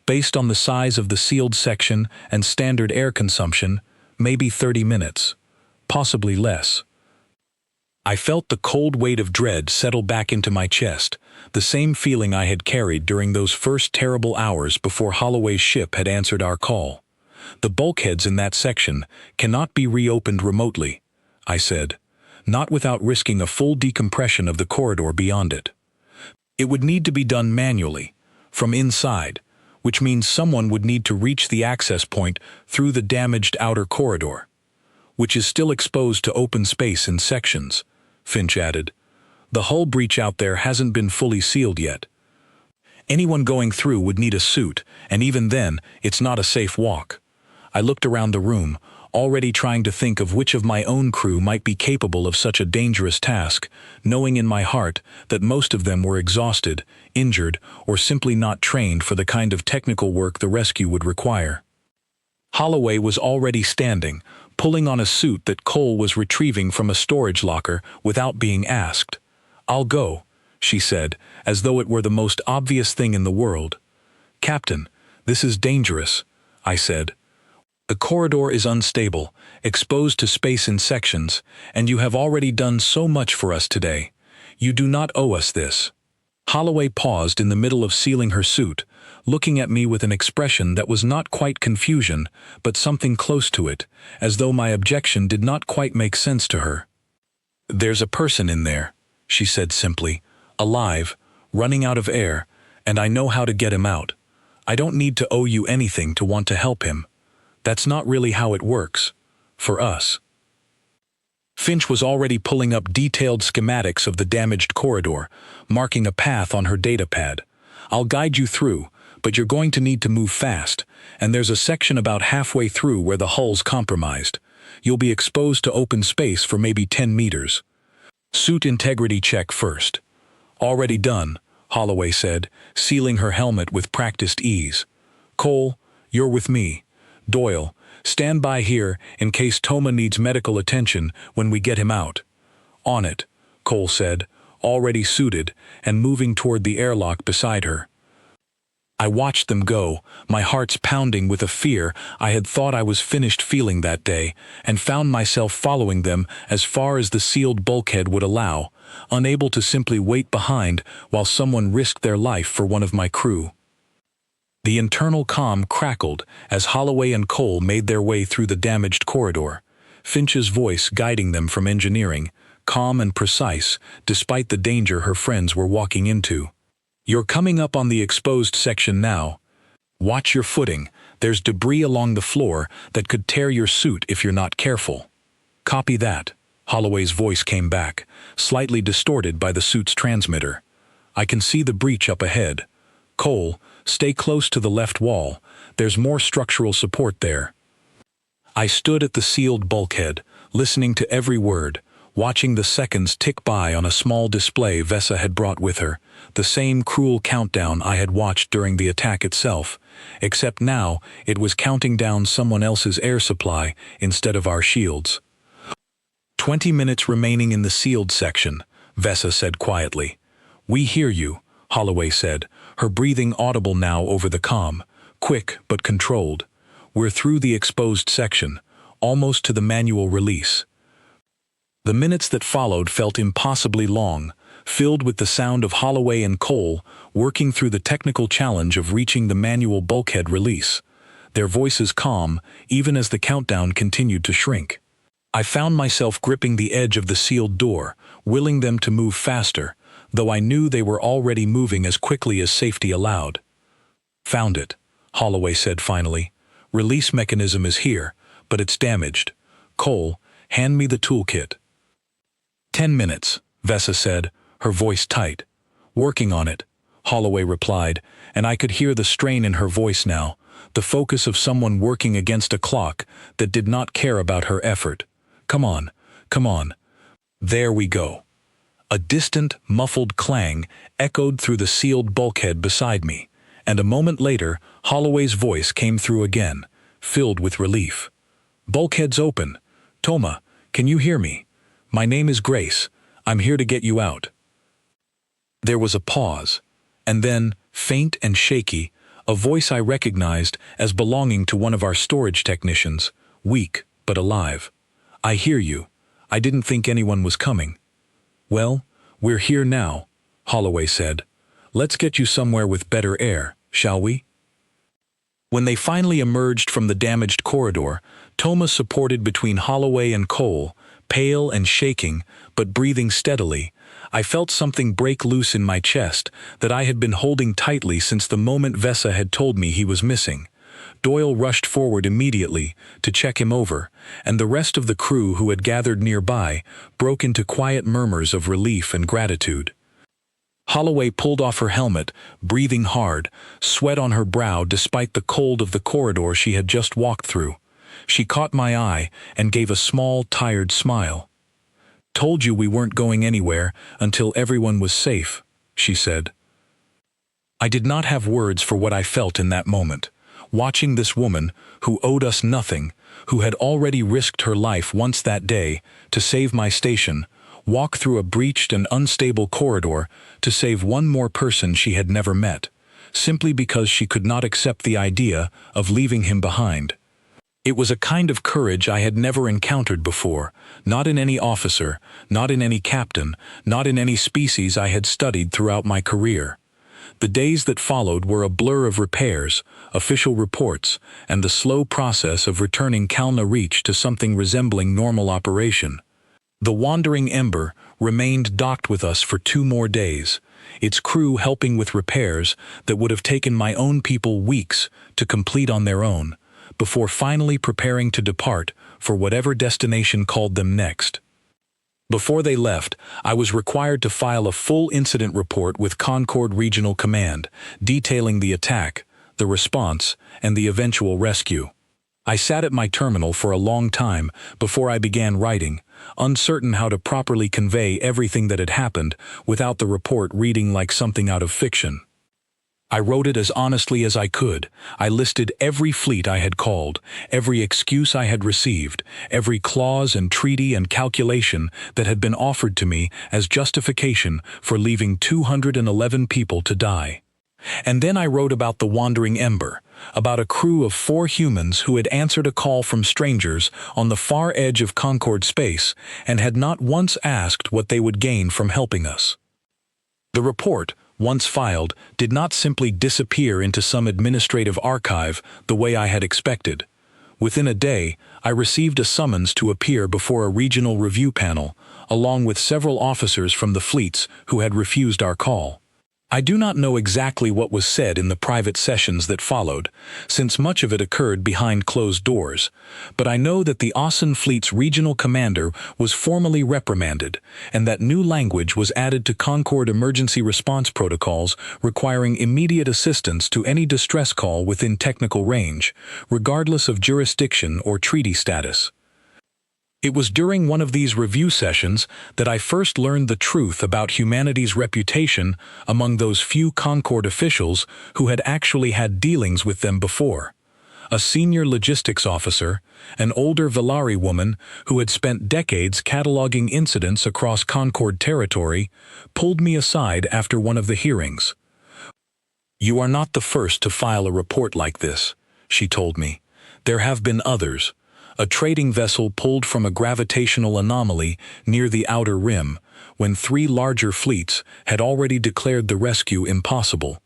Based on the size of the sealed section and standard air consumption, maybe 30 minutes. Possibly less. I felt the cold weight of dread settle back into my chest, the same feeling I had carried during those first terrible hours before Holloway's ship had answered our call. The bulkheads in that section cannot be reopened remotely, I said. Not without risking a full decompression of the corridor beyond it. It would need to be done manually, from inside, which means someone would need to reach the access point through the damaged outer corridor, which is still exposed to open space in sections, Finch added. The hull breach out there hasn't been fully sealed yet. Anyone going through would need a suit, and even then, it's not a safe walk. I looked around the room, already trying to think of which of my own crew might be capable of such a dangerous task, knowing in my heart that most of them were exhausted, injured, or simply not trained for the kind of technical work the rescue would require. Holloway was already standing, pulling on a suit that Cole was retrieving from a storage locker without being asked. "I'll go," she said, as though it were the most obvious thing in the world. "Captain, this is dangerous," I said. "The corridor is unstable, exposed to space in sections, and you have already done so much for us today. You do not owe us this." Holloway paused in the middle of sealing her suit, looking at me with an expression that was not quite confusion, but something close to it, as though my objection did not quite make sense to her. "There's a person in there," she said simply, "alive, running out of air, and I know how to get him out. I don't need to owe you anything to want to help him. That's not really how it works. For us." Finch was already pulling up detailed schematics of the damaged corridor, marking a path on her datapad. "I'll guide you through, but you're going to need to move fast, and there's a section about halfway through where the hull's compromised. You'll be exposed to open space for maybe 10 meters. Suit integrity check first." "Already done," Holloway said, sealing her helmet with practiced ease. "Cole, you're with me. Doyle, stand by here in case Toma needs medical attention when we get him out." "On it," Cole said, already suited and moving toward the airlock beside her. I watched them go, my heart's pounding with a fear I had thought I was finished feeling that day, and found myself following them as far as the sealed bulkhead would allow, unable to simply wait behind while someone risked their life for one of my crew. The internal comm crackled as Holloway and Cole made their way through the damaged corridor, Finch's voice guiding them from engineering, calm and precise despite the danger her friends were walking into. "You're coming up on the exposed section now. Watch your footing, there's debris along the floor that could tear your suit if you're not careful." "Copy that," Holloway's voice came back, slightly distorted by the suit's transmitter. "I can see the breach up ahead. Cole, stay close to the left wall, there's more structural support there." I stood at the sealed bulkhead, listening to every word, watching the seconds tick by on a small display Vesa had brought with her, the same cruel countdown I had watched during the attack itself, except now it was counting down someone else's air supply instead of our shields. 20 minutes remaining in the sealed section," Vesa said quietly. "We hear you," Holloway said, her breathing audible now over the comm, quick but controlled. "We're through the exposed section. almost to the manual release. The minutes that followed felt impossibly long, filled with the sound of Holloway and Cole working through the technical challenge of reaching the manual bulkhead release, their voices calm even as the countdown continued to shrink. I found myself gripping the edge of the sealed door, willing them to move faster, though I knew they were already moving as quickly as safety allowed. "Found it," Holloway said finally. "Release mechanism is here, but it's damaged. Cole, hand me the toolkit." 10 minutes, Vesa said, her voice tight. "Working on it," Holloway replied, and I could hear the strain in her voice now, the focus of someone working against a clock that did not care about her effort. "Come on, come on." There we go. A distant, muffled clang echoed through the sealed bulkhead beside me, and a moment later, Holloway's voice came through again, filled with relief. "Bulkhead's open. Toma, can you hear me? My name is Grace. I'm here to get you out." There was a pause, and then, faint and shaky, a voice I recognized as belonging to one of our storage technicians, weak but alive. "I hear you. I didn't think anyone was coming." "Well, we're here now," Holloway said. "Let's get you somewhere with better air, shall we?" When they finally emerged from the damaged corridor, Toma supported between Holloway and Cole, pale and shaking, but breathing steadily. I felt something break loose in my chest that I had been holding tightly since the moment Vesa had told me he was missing. Doyle rushed forward immediately to check him over, and the rest of the crew who had gathered nearby broke into quiet murmurs of relief and gratitude. Holloway pulled off her helmet, breathing hard, sweat on her brow despite the cold of the corridor she had just walked through. She caught my eye and gave a small, tired smile. "Told you we weren't going anywhere until everyone was safe," she said. I did not have words for what I felt in that moment. Watching this woman, who owed us nothing, who had already risked her life once that day to save my station, walk through a breached and unstable corridor to save one more person she had never met, simply because she could not accept the idea of leaving him behind. It was a kind of courage I had never encountered before, not in any officer, not in any captain, not in any species I had studied throughout my career. The days that followed were a blur of repairs, official reports, and the slow process of returning Kalna Reach to something resembling normal operation. The Wandering Ember remained docked with us for 2 more days, its crew helping with repairs that would have taken my own people weeks to complete on their own, before finally preparing to depart for whatever destination called them next. Before they left, I was required to file a full incident report with Concord Regional Command, detailing the attack, the response, and the eventual rescue. I sat at my terminal for a long time before I began writing, uncertain how to properly convey everything that had happened without the report reading like something out of fiction. I wrote it as honestly as I could. I listed every fleet I had called, every excuse I had received, every clause and treaty and calculation that had been offered to me as justification for leaving 211 people to die. And then I wrote about the Wandering Ember, about a crew of 4 humans who had answered a call from strangers on the far edge of Concord space and had not once asked what they would gain from helping us. The report, once filed, did not simply disappear into some administrative archive the way I had expected. Within a day, I received a summons to appear before a regional review panel, along with several officers from the fleets who had refused our call. I do not know exactly what was said in the private sessions that followed, since much of it occurred behind closed doors, but I know that the Asen Fleet's regional commander was formally reprimanded, and that new language was added to Concord emergency response protocols requiring immediate assistance to any distress call within technical range, regardless of jurisdiction or treaty status. It was during one of these review sessions that I first learned the truth about humanity's reputation among those few Concord officials who had actually had dealings with them before. A senior logistics officer, an older Velari woman who had spent decades cataloging incidents across Concord territory, pulled me aside after one of the hearings. "You are not the first to file a report like this," she told me. "There have been others. a trading vessel pulled from a gravitational anomaly near the outer rim, when 3 larger fleets had already declared the rescue impossible.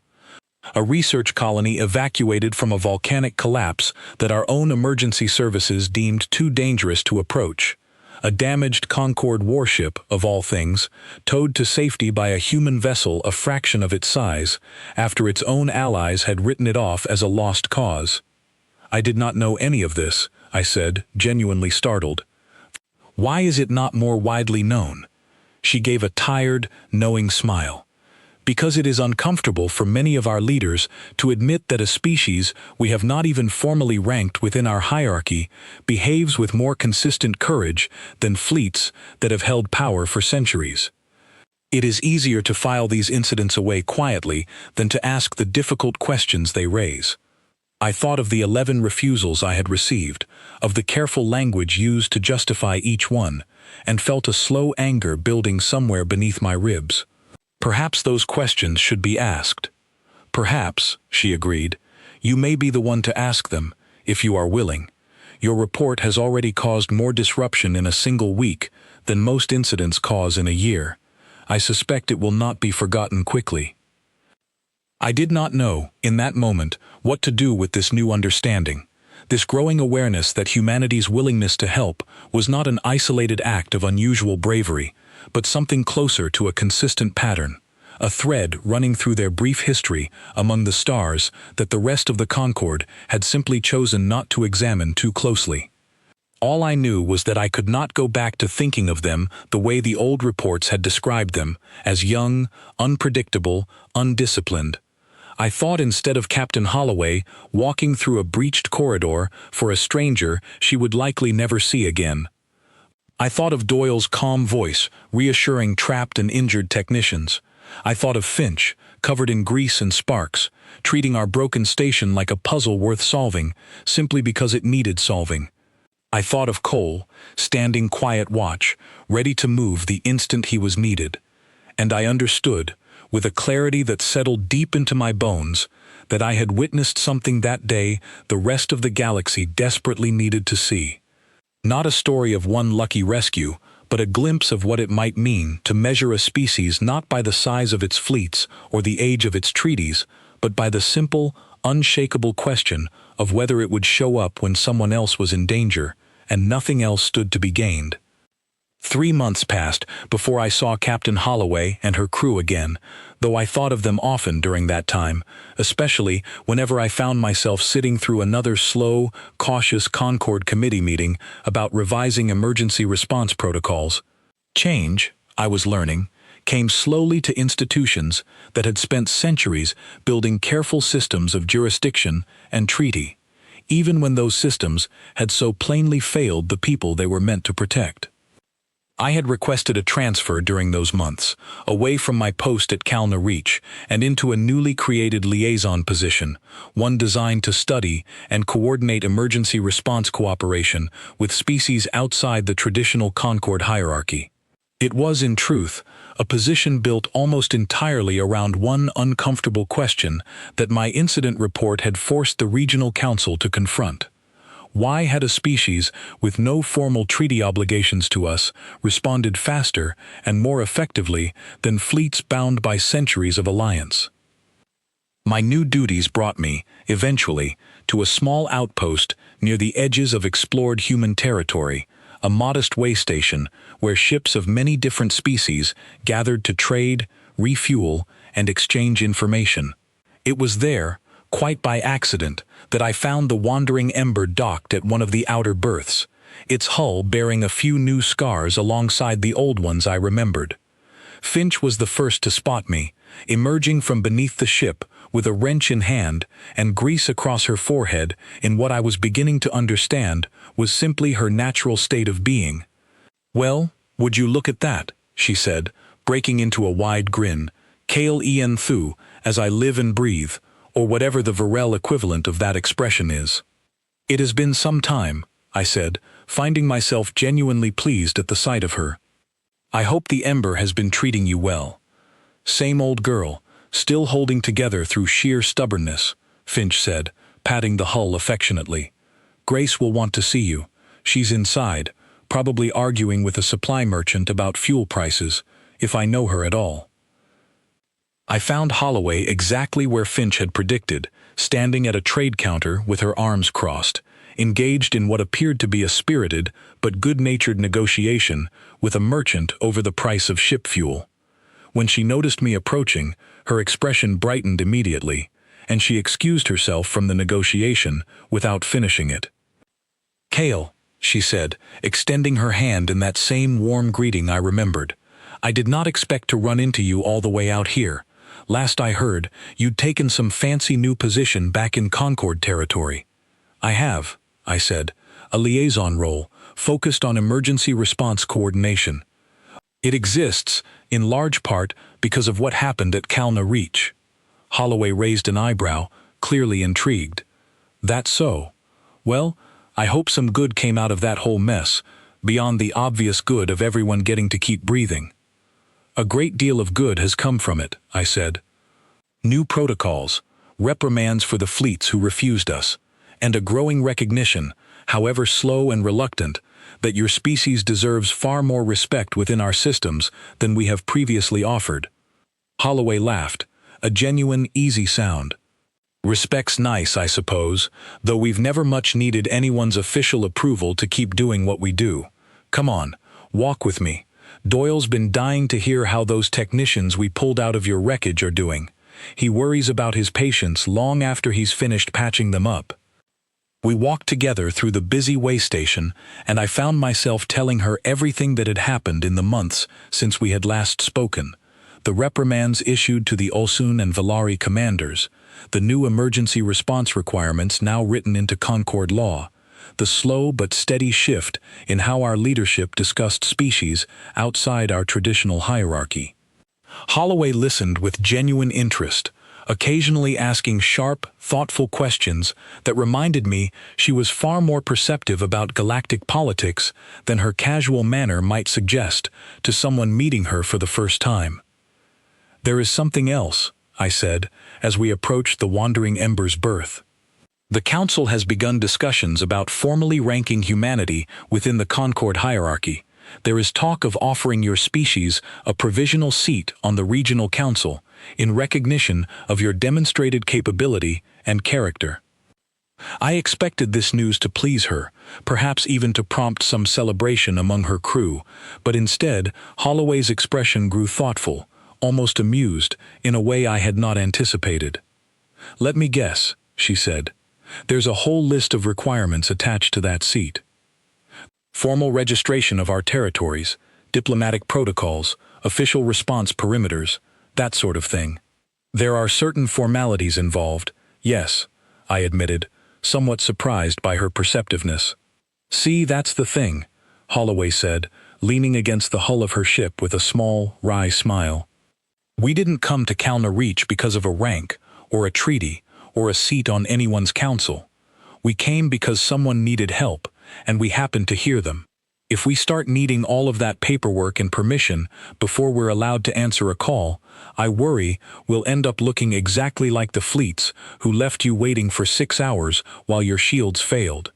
A research colony evacuated from a volcanic collapse that our own emergency services deemed too dangerous to approach. A damaged Concorde warship, of all things, towed to safety by a human vessel a fraction of its size, after its own allies had written it off as a lost cause. "I did not know any of this," I said, genuinely startled. "Why is it not more widely known?" She gave a tired, knowing smile. "Because it is uncomfortable for many of our leaders to admit that a species we have not even formally ranked within our hierarchy behaves with more consistent courage than fleets that have held power for centuries. It is easier to file these incidents away quietly than to ask the difficult questions they raise." I thought of the 11 refusals I had received, of the careful language used to justify each one, and felt a slow anger building somewhere beneath my ribs. "Perhaps those questions should be asked." "Perhaps," she agreed. "You may be the one to ask them, if you are willing. Your report has already caused more disruption in a single week than most incidents cause in a year. I suspect it will not be forgotten quickly." I did not know, in that moment, what to do with this new understanding. This growing awareness that humanity's willingness to help was not an isolated act of unusual bravery, but something closer to a consistent pattern, a thread running through their brief history among the stars that the rest of the Concorde had simply chosen not to examine too closely. All I knew was that I could not go back to thinking of them the way the old reports had described them, as young, unpredictable, undisciplined. I thought instead of Captain Holloway walking through a breached corridor for a stranger she would likely never see again. I thought of Doyle's calm voice, reassuring trapped and injured technicians. I thought of Finch, covered in grease and sparks, treating our broken station like a puzzle worth solving, simply because it needed solving. I thought of Cole, standing quiet watch, ready to move the instant he was needed. And I understood, with a clarity that settled deep into my bones, that I had witnessed something that day the rest of the galaxy desperately needed to see. Not a story of one lucky rescue, but a glimpse of what it might mean to measure a species not by the size of its fleets or the age of its treaties, but by the simple, unshakable question of whether it would show up when someone else was in danger, and nothing else stood to be gained. 3 months passed before I saw Captain Holloway and her crew again, though I thought of them often during that time, especially whenever I found myself sitting through another slow, cautious Concorde committee meeting about revising emergency response protocols. Change, I was learning, came slowly to institutions that had spent centuries building careful systems of jurisdiction and treaty, even when those systems had so plainly failed the people they were meant to protect. I had requested a transfer during those months, away from my post at Calna Reach and into a newly created liaison position, one designed to study and coordinate emergency response cooperation with species outside the traditional Concorde hierarchy. It was, in truth, a position built almost entirely around one uncomfortable question that my incident report had forced the regional council to confront. Why had a species with no formal treaty obligations to us responded faster and more effectively than fleets bound by centuries of alliance? My new duties brought me, eventually, to a small outpost near the edges of explored human territory, a modest way station where ships of many different species gathered to trade, refuel, and exchange information. It was there, quite by accident, that I found the Wandering Ember docked at one of the outer berths, its hull bearing a few new scars alongside the old ones I remembered. Finch was the first to spot me, emerging from beneath the ship with a wrench in hand and grease across her forehead in what I was beginning to understand was simply her natural state of being. "Well, would you look at that?" she said, breaking into a wide grin. "Kale Ian Thu, as I live and breathe," or whatever the Varel equivalent of that expression is. "It has been some time," I said, finding myself genuinely pleased at the sight of her. "I hope the Ember has been treating you well." "Same old girl, still holding together through sheer stubbornness," Finch said, patting the hull affectionately. "Grace will want to see you. She's inside, probably arguing with a supply merchant about fuel prices, if I know her at all. I found Holloway exactly where Finch had predicted, standing at a trade counter with her arms crossed, engaged in what appeared to be a spirited but good-natured negotiation with a merchant over the price of ship fuel. When she noticed me approaching, her expression brightened immediately, and she excused herself from the negotiation without finishing it. "Cale," she said, extending her hand in that same warm greeting I remembered. "I did not expect to run into you all the way out here. Last I heard, you'd taken some fancy new position back in Concord territory." "I have," I said, "a liaison role, focused on emergency response coordination. It exists, in large part, because of what happened at Calna Reach." Holloway raised an eyebrow, clearly intrigued. "That's so. Well, I hope some good came out of that whole mess, beyond the obvious good of everyone getting to keep breathing." "A great deal of good has come from it," I said. "New protocols, reprimands for the fleets who refused us, and a growing recognition, however slow and reluctant, that your species deserves far more respect within our systems than we have previously offered." Holloway laughed, a genuine, easy sound. "Respect's nice, I suppose, though we've never much needed anyone's official approval to keep doing what we do. Come on, walk with me. Doyle's been dying to hear how those technicians we pulled out of your wreckage are doing. He worries about his patients long after he's finished patching them up." We walked together through the busy way station, and I found myself telling her everything that had happened in the months since we had last spoken. The reprimands issued to the Ulsun and Valari commanders, the new emergency response requirements now written into Concord law, the slow but steady shift in how our leadership discussed species outside our traditional hierarchy. Holloway listened with genuine interest, occasionally asking sharp, thoughtful questions that reminded me she was far more perceptive about galactic politics than her casual manner might suggest to someone meeting her for the first time. "There is something else," I said, as we approached the Wandering Ember's berth. "The Council has begun discussions about formally ranking humanity within the Concord hierarchy. There is talk of offering your species a provisional seat on the Regional Council in recognition of your demonstrated capability and character." I expected this news to please her, perhaps even to prompt some celebration among her crew, but instead, Holloway's expression grew thoughtful, almost amused, in a way I had not anticipated. "Let me guess," she said. "There's a whole list of requirements attached to that seat. Formal registration of our territories, diplomatic protocols, official response perimeters, that sort of thing. There are certain formalities involved, yes," I admitted, somewhat surprised by her perceptiveness. "See, that's the thing," Holloway said, leaning against the hull of her ship with a small, wry smile. "We didn't come to Calna Reach because of a rank, or a treaty, or a seat on anyone's council. We came because someone needed help, and we happened to hear them. If we start needing all of that paperwork and permission before we're allowed to answer a call, I worry we'll end up looking exactly like the fleets who left you waiting for 6 hours while your shields failed."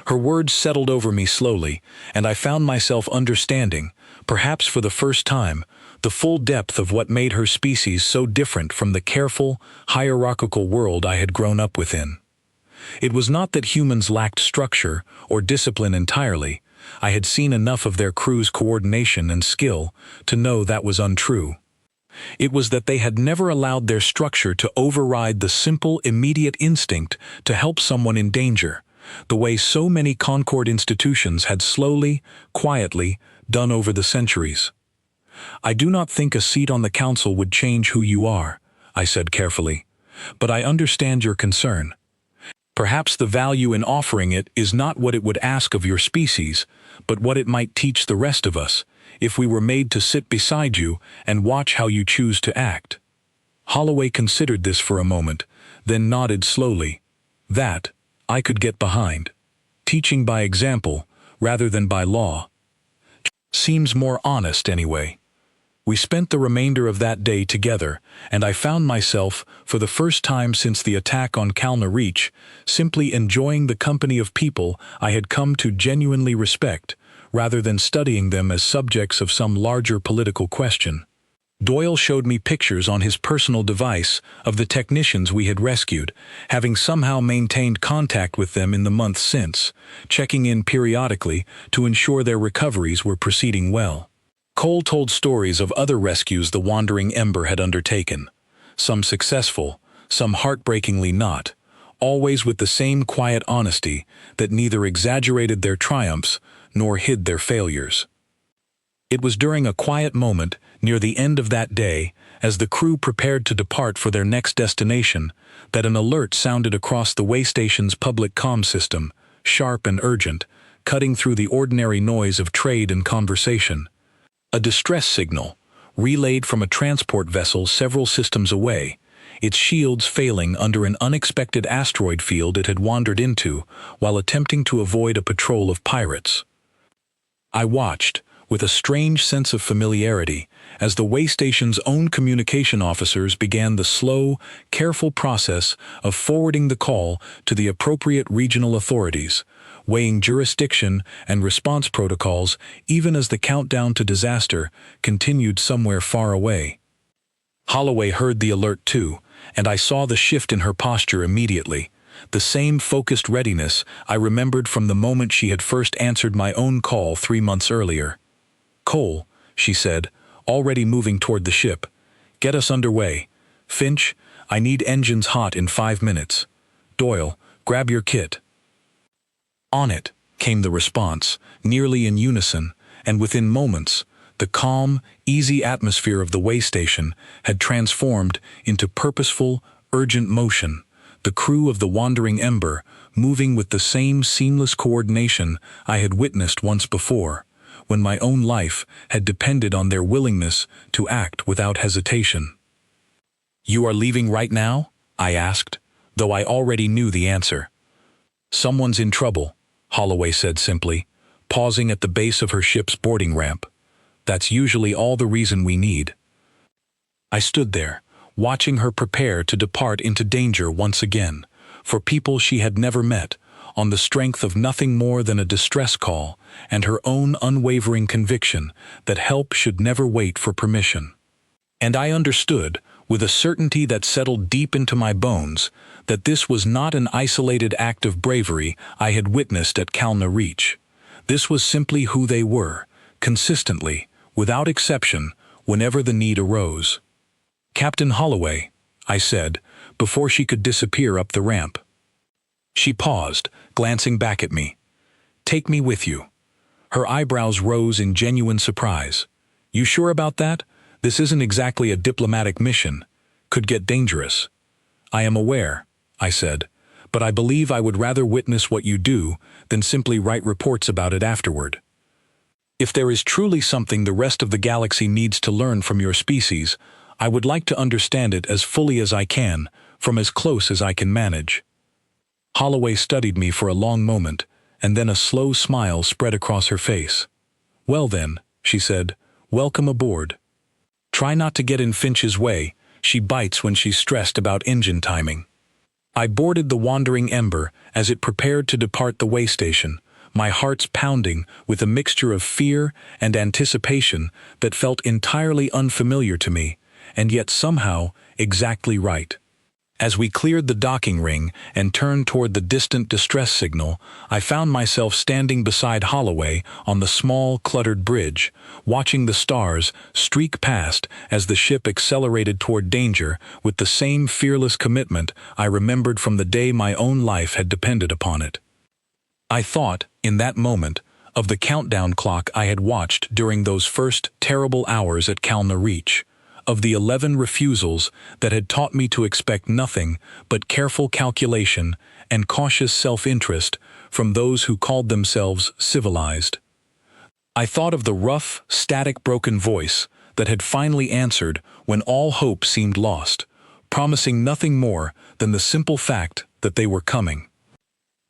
Her words settled over me slowly, and I found myself understanding, perhaps for the first time, the full depth of what made her species so different from the careful, hierarchical world I had grown up within. It was not that humans lacked structure or discipline entirely. I had seen enough of their crew's coordination and skill to know that was untrue. It was that they had never allowed their structure to override the simple, immediate instinct to help someone in danger, the way so many Concord institutions had slowly, quietly done over the centuries. "I do not think a seat on the council would change who you are," I said carefully, "but I understand your concern. Perhaps the value in offering it is not what it would ask of your species, but what it might teach the rest of us, if we were made to sit beside you and watch how you choose to act." Holloway considered this for a moment, then nodded slowly. "That I could get behind. Teaching by example, rather than by law. Seems more honest anyway. We spent the remainder of that day together, and I found myself, for the first time since the attack on Kalna Reach, simply enjoying the company of people I had come to genuinely respect, rather than studying them as subjects of some larger political question. Doyle showed me pictures on his personal device of the technicians we had rescued, having somehow maintained contact with them in the months since, checking in periodically to ensure their recoveries were proceeding well. Cole told stories of other rescues the Wandering Ember had undertaken, some successful, some heartbreakingly not, always with the same quiet honesty that neither exaggerated their triumphs nor hid their failures. It was during a quiet moment near the end of that day, as the crew prepared to depart for their next destination, that an alert sounded across the waystation's public comm system, sharp and urgent, cutting through the ordinary noise of trade and conversation. A distress signal, relayed from a transport vessel several systems away, its shields failing under an unexpected asteroid field it had wandered into while attempting to avoid a patrol of pirates. I watched, with a strange sense of familiarity, as the waystation's own communication officers began the slow, careful process of forwarding the call to the appropriate regional authorities, weighing jurisdiction and response protocols even as the countdown to disaster continued somewhere far away. Holloway heard the alert too, and I saw the shift in her posture immediately, the same focused readiness I remembered from the moment she had first answered my own call 3 months earlier. "Cole," she said, already moving toward the ship. "Get us underway. Finch, I need engines hot in 5 minutes. Doyle, grab your kit." "On it," came the response, nearly in unison, and within moments, the calm, easy atmosphere of the waystation had transformed into purposeful, urgent motion, the crew of the Wandering Ember moving with the same seamless coordination I had witnessed once before, when my own life had depended on their willingness to act without hesitation. "You are leaving right now?" I asked, though I already knew the answer. "Someone's in trouble," Holloway said simply, pausing at the base of her ship's boarding ramp. "That's usually all the reason we need." I stood there, watching her prepare to depart into danger once again, for people she had never met, on the strength of nothing more than a distress call and her own unwavering conviction that help should never wait for permission. And I understood, with a certainty that settled deep into my bones, that this was not an isolated act of bravery I had witnessed at Kalna Reach. This was simply who they were, consistently, without exception, whenever the need arose. "Captain Holloway," I said, before she could disappear up the ramp. She paused, glancing back at me. "Take me with you." Her eyebrows rose in genuine surprise. "You sure about that? This isn't exactly a diplomatic mission. Could get dangerous." "I am aware," I said, "but I believe I would rather witness what you do than simply write reports about it afterward. If there is truly something the rest of the galaxy needs to learn from your species, I would like to understand it as fully as I can, from as close as I can manage." Holloway studied me for a long moment, and then a slow smile spread across her face. "Well then," she said, "welcome aboard. Try not to get in Finch's way. She bites when she's stressed about engine timing." I boarded the Wandering Ember as it prepared to depart the waystation, my heart's pounding with a mixture of fear and anticipation that felt entirely unfamiliar to me, and yet somehow exactly right. As we cleared the docking ring and turned toward the distant distress signal, I found myself standing beside Holloway on the small, cluttered bridge, watching the stars streak past as the ship accelerated toward danger with the same fearless commitment I remembered from the day my own life had depended upon it. I thought, in that moment, of the countdown clock I had watched during those first terrible hours at Kalna Reach, of the 11 refusals that had taught me to expect nothing but careful calculation and cautious self-interest from those who called themselves civilized. I thought of the rough, static, broken voice that had finally answered when all hope seemed lost, promising nothing more than the simple fact that they were coming.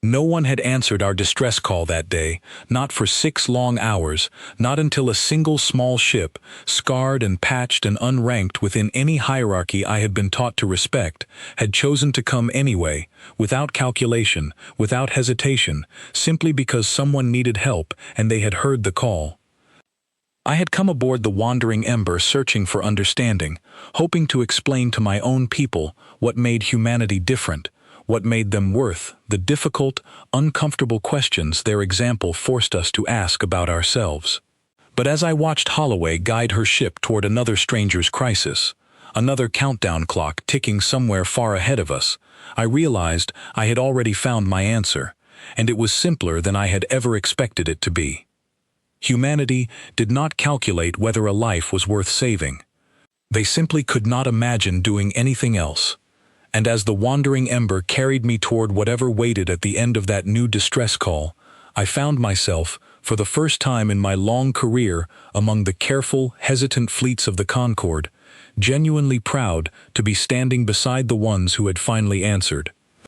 No one had answered our distress call that day, not for 6 long hours, not until a single small ship, scarred and patched and unranked within any hierarchy I had been taught to respect, had chosen to come anyway, without calculation, without hesitation, simply because someone needed help and they had heard the call. I had come aboard the Wandering Ember searching for understanding, hoping to explain to my own people what made humanity different, what made them worth the difficult, uncomfortable questions their example forced us to ask about ourselves. But as I watched Holloway guide her ship toward another stranger's crisis, another countdown clock ticking somewhere far ahead of us, I realized I had already found my answer, and it was simpler than I had ever expected it to be. Humanity did not calculate whether a life was worth saving. They simply could not imagine doing anything else. And as the Wandering Ember carried me toward whatever waited at the end of that new distress call, I found myself, for the first time in my long career among the careful, hesitant fleets of the Concorde, genuinely proud to be standing beside the ones who had finally answered.